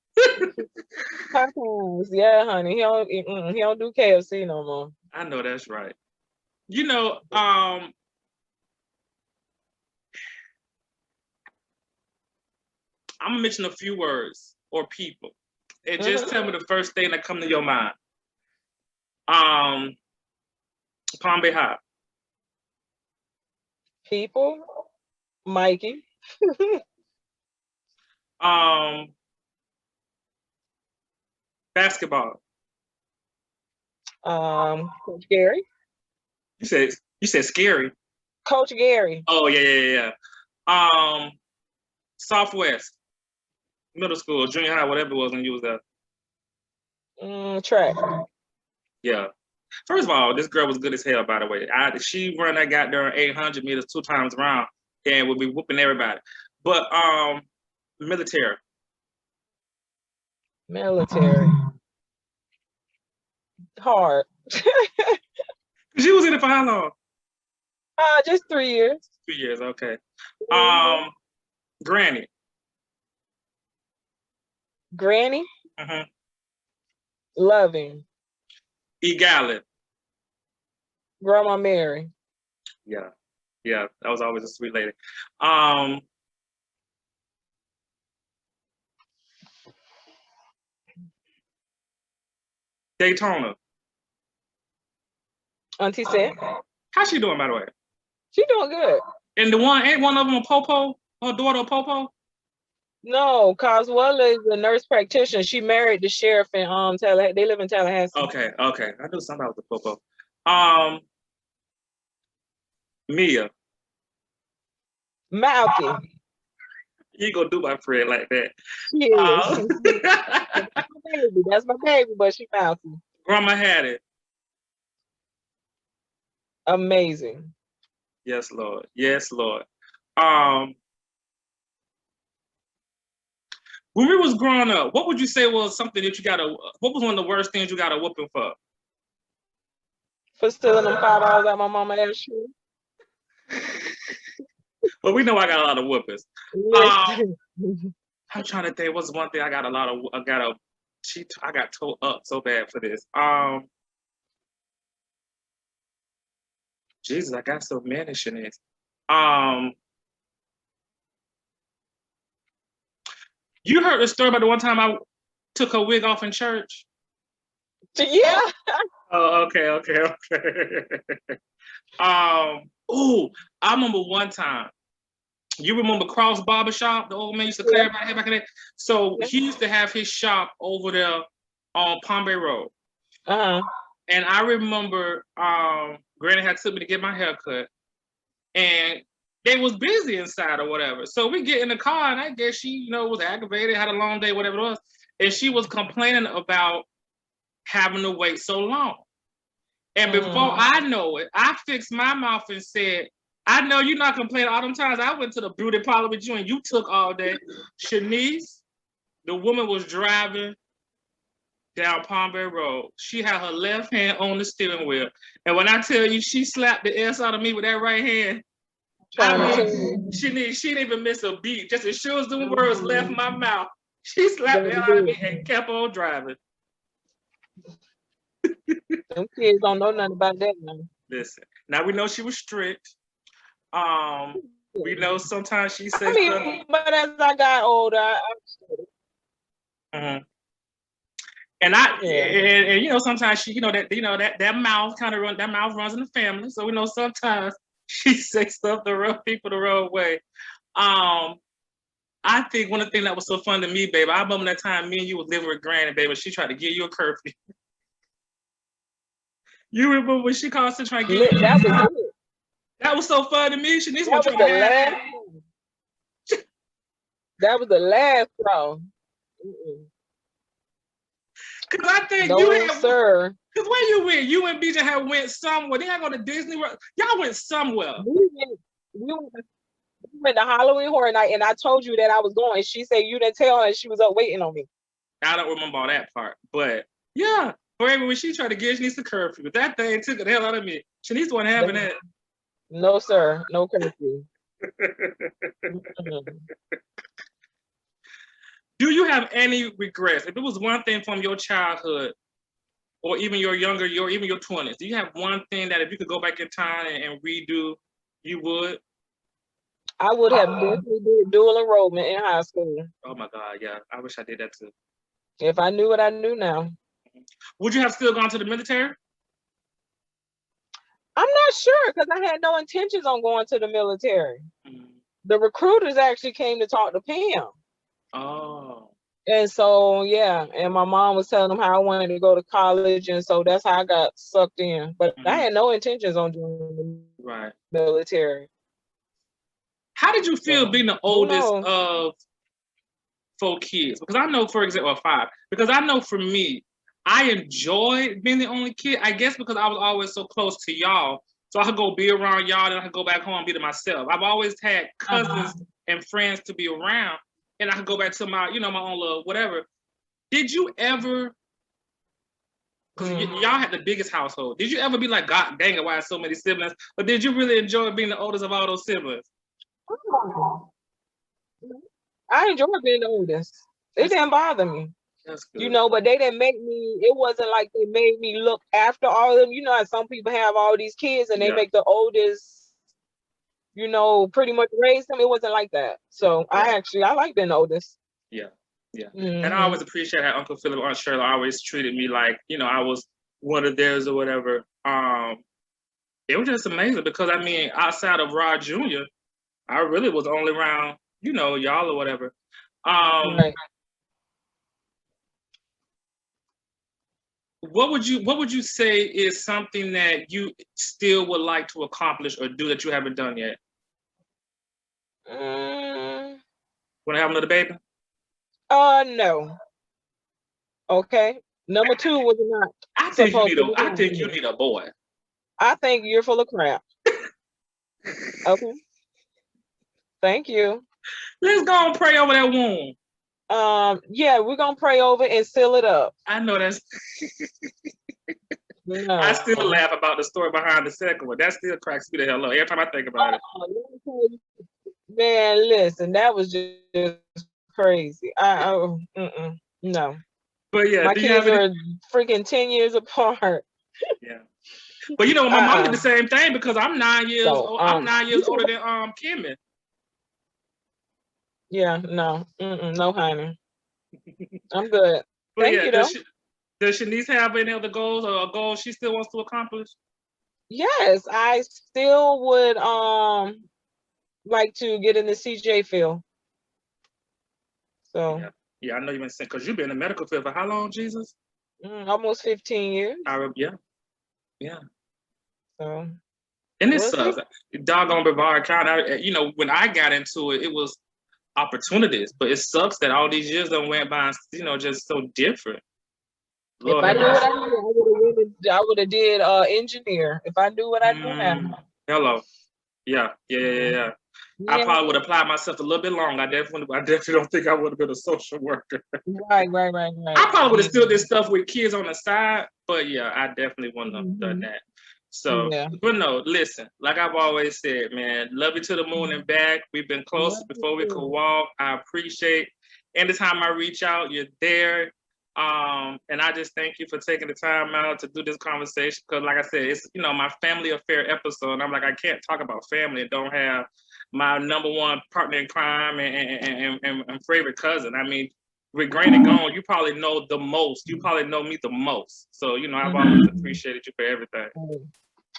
Popeyes, yeah, honey. He don't do KFC no more. I know that's right. You know, I'm gonna mention a few words or people. And just tell me the first thing that come to your mind. Palm Bay High. People, Mikey, Basketball. Coach Gary. You said scary. Coach Gary. Oh yeah. Southwest. Middle school, junior high, whatever it was when you was there. Track. Yeah. First of all, this girl was good as hell, by the way. She run that goddamn 800 meters 2 times around and would be whooping everybody. But military. Hard. She was in it for how long? Just 3 years. 3 years, okay. Granny. Granny. Mm-hmm. Loving. Egalin. Grandma Mary. Yeah, that was always a sweet lady. Daytona. Auntie Sam. How's she doing, by the way? She doing good. And ain't one of them a Popo? Her daughter a Popo? No, Coswella is a nurse practitioner. She married the sheriff in Tallahassee. They live in Tallahassee. Okay. I knew somebody was a Popo. Mia. Malky. You gonna do my friend like that? Yeah. That's my baby, but she Malky. Grandma had it. Amazing. Yes, Lord. When we was growing up, what would you say was something that what was one of the worst things you got a whooping for? For stealing them $5 out my mama ass shoe. Well, we know I got a lot of whoopings. I'm trying to think. What's one thing I got towed up so bad for this. Jesus, I got so many Shaneise. You heard the story about the one time I took her wig off in church? Yeah. Oh, okay. I remember one time. You remember Cross Barbershop? The old man used to clear everybody's hair back in there. So he used to have his shop over there on Palm Bay Road. And I remember Granny had took me to get my hair cut. And they was busy inside or whatever. So we get in the car and I guess she, was aggravated, had a long day, whatever it was. And she was complaining about having to wait so long. And before I know it, I fixed my mouth and said, I know you're not complaining all them times I went to the beauty parlor with you and you took all day. Shaneise, the woman was driving down Palm Bay Road. She had her left hand on the steering wheel. And when I tell you she slapped the S out of me with that right hand, she didn't even miss a beat. Just as sure as the words left my mouth, she slapped the hell out of me and kept on driving. Them kids don't know nothing about that now. Listen, now we know she was strict. We know sometimes she said but as I got older, I and sometimes she, that mouth kind of runs in the family. So we know sometimes she says stuff to rub people the wrong way. I think one of the things that was so fun to me, baby, I remember that time me and you was living with Granny, baby. She tried to give you a curfew. You remember when she called to try to get you? That was so fun to me. Shaneise was trying to have that was the last straw. Because I think sir. Because where you went? You and BJ had went somewhere. They had go to Disney World. Y'all went somewhere. We went to Halloween Horror Night, and I told you that I was going. And she said you didn't tell her, and she was up waiting on me. I don't remember all that part, but yeah. Forever when she tried to get Shaneise a curfew, that thing took the hell out of me. Shaneise wasn't having that. No, sir. No curfew. Do you have any regrets? If it was one thing from your childhood, or even your younger, even your 20s, do you have one thing that if you could go back in time and redo, you would? I would have definitely did dual enrollment in high school. Oh my God, yeah. I wish I did that too. If I knew what I knew now. Would you have still gone to the military? I'm not sure because I had no intentions on going to the military. The recruiters actually came to talk to Pam. Oh. And so, yeah, and my mom was telling them how I wanted to go to college, and so that's how I got sucked in. But I had no intentions on doing the military. How did you feel being the oldest of 4 kids? Because I know, for example, or 5. Because I know for me, I enjoyed being the only kid. I guess because I was always so close to y'all, so I could go be around y'all, and I could go back home and be to myself. I've always had cousins and friends to be around, and I could go back to my, my own little whatever. Did you ever? Because y'all had the biggest household. Did you ever be like, God dang it, why so many siblings? Or did you really enjoy being the oldest of all those siblings? I enjoyed being the oldest. It didn't bother me. That's good. But they didn't make me, it wasn't like they made me look after all of them. How some people have all these kids and they make the oldest, pretty much raise them. It wasn't like that. So I like being the oldest. Yeah. Yeah. And I always appreciate how Uncle Philip and Aunt Shirley always treated me like, I was one of theirs or whatever. It was just amazing because, outside of Rod Jr., I really was only around, y'all or whatever. Right. What would you say is something that you still would like to accomplish or do that you haven't done yet? Want to have another baby? No. Okay. Number 2 was not. I think you need a boy. I think you're full of crap. Okay. Thank you. Let's go and pray over that womb. Yeah, we're gonna pray over and seal it up. I know that's. No. I still laugh about the story behind the second one. That still cracks me the hell up every time I think about it. Man, listen, that was just crazy. No. But yeah, my kids are freaking 10 years apart. Yeah. But my mom did the same thing because I'm 9 years old. I'm 9 years older than Kimmy. Yeah, no. No, honey. I'm good. But Thank you, though. Does Shaneise have any other goals or a goal she still wants to accomplish? Yes, I still would like to get in the CJ field. So yeah, I know you've been saying because you've been in the medical field for how long, Jesus? Almost 15 years. Yeah. So. And it sucks. Doggone Brevard County. When I got into it, it was opportunities, but it sucks that all these years done went by, just so different. Lord, if I knew what I knew, I would have did engineer. If I knew what I knew now. Hello. Yeah. I probably would apply myself a little bit longer. I definitely don't think I would have been a social worker. Right. I probably would have still did stuff with kids on the side, but yeah, I definitely wouldn't have done that. So, but no, listen, like I've always said, man, love you to the moon and back. We've been close before we could walk. I appreciate anytime I reach out, you're there. And I just thank you for taking the time out to do this conversation. Because like I said, it's, my family affair episode. And I'm like, I can't talk about family and don't have my number one partner in crime and favorite cousin. With Granny gone, you probably know the most. You probably know me the most. So, I've always appreciated you for everything.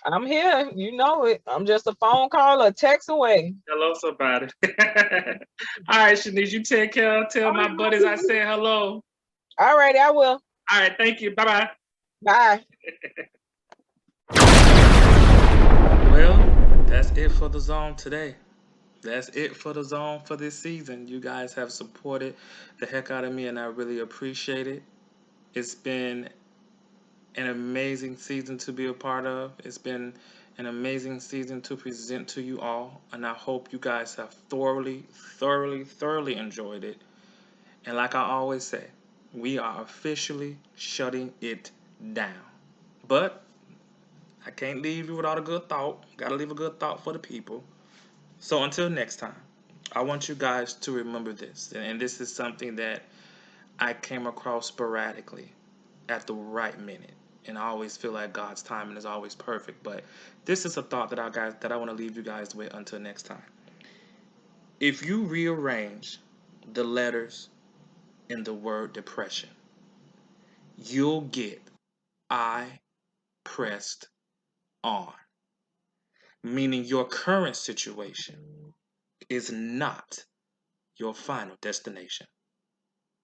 I'm here. You know it. I'm just a phone call or text away. Hello, somebody. All right, Shaneise, you take care. Tell my buddies I said hello. All right, I will. All right, thank you. Bye-bye. Bye. Well, that's it for the zone today. That's it for the zone for this season. You guys have supported the heck out of me, and I really appreciate it. It's been an amazing season to be a part of. It's been an amazing season to present to you all, and I hope you guys have thoroughly enjoyed it. And like I always say, we are officially shutting it down. But I can't leave you without a good thought. Gotta leave a good thought for the people. So until next time, I want you guys to remember this. And this is something that I came across sporadically at the right minute. And I always feel like God's timing is always perfect. But this is a thought that I want to leave you guys with until next time. If you rearrange the letters in the word depression, you'll get I pressed on, meaning your current situation is not your final destination.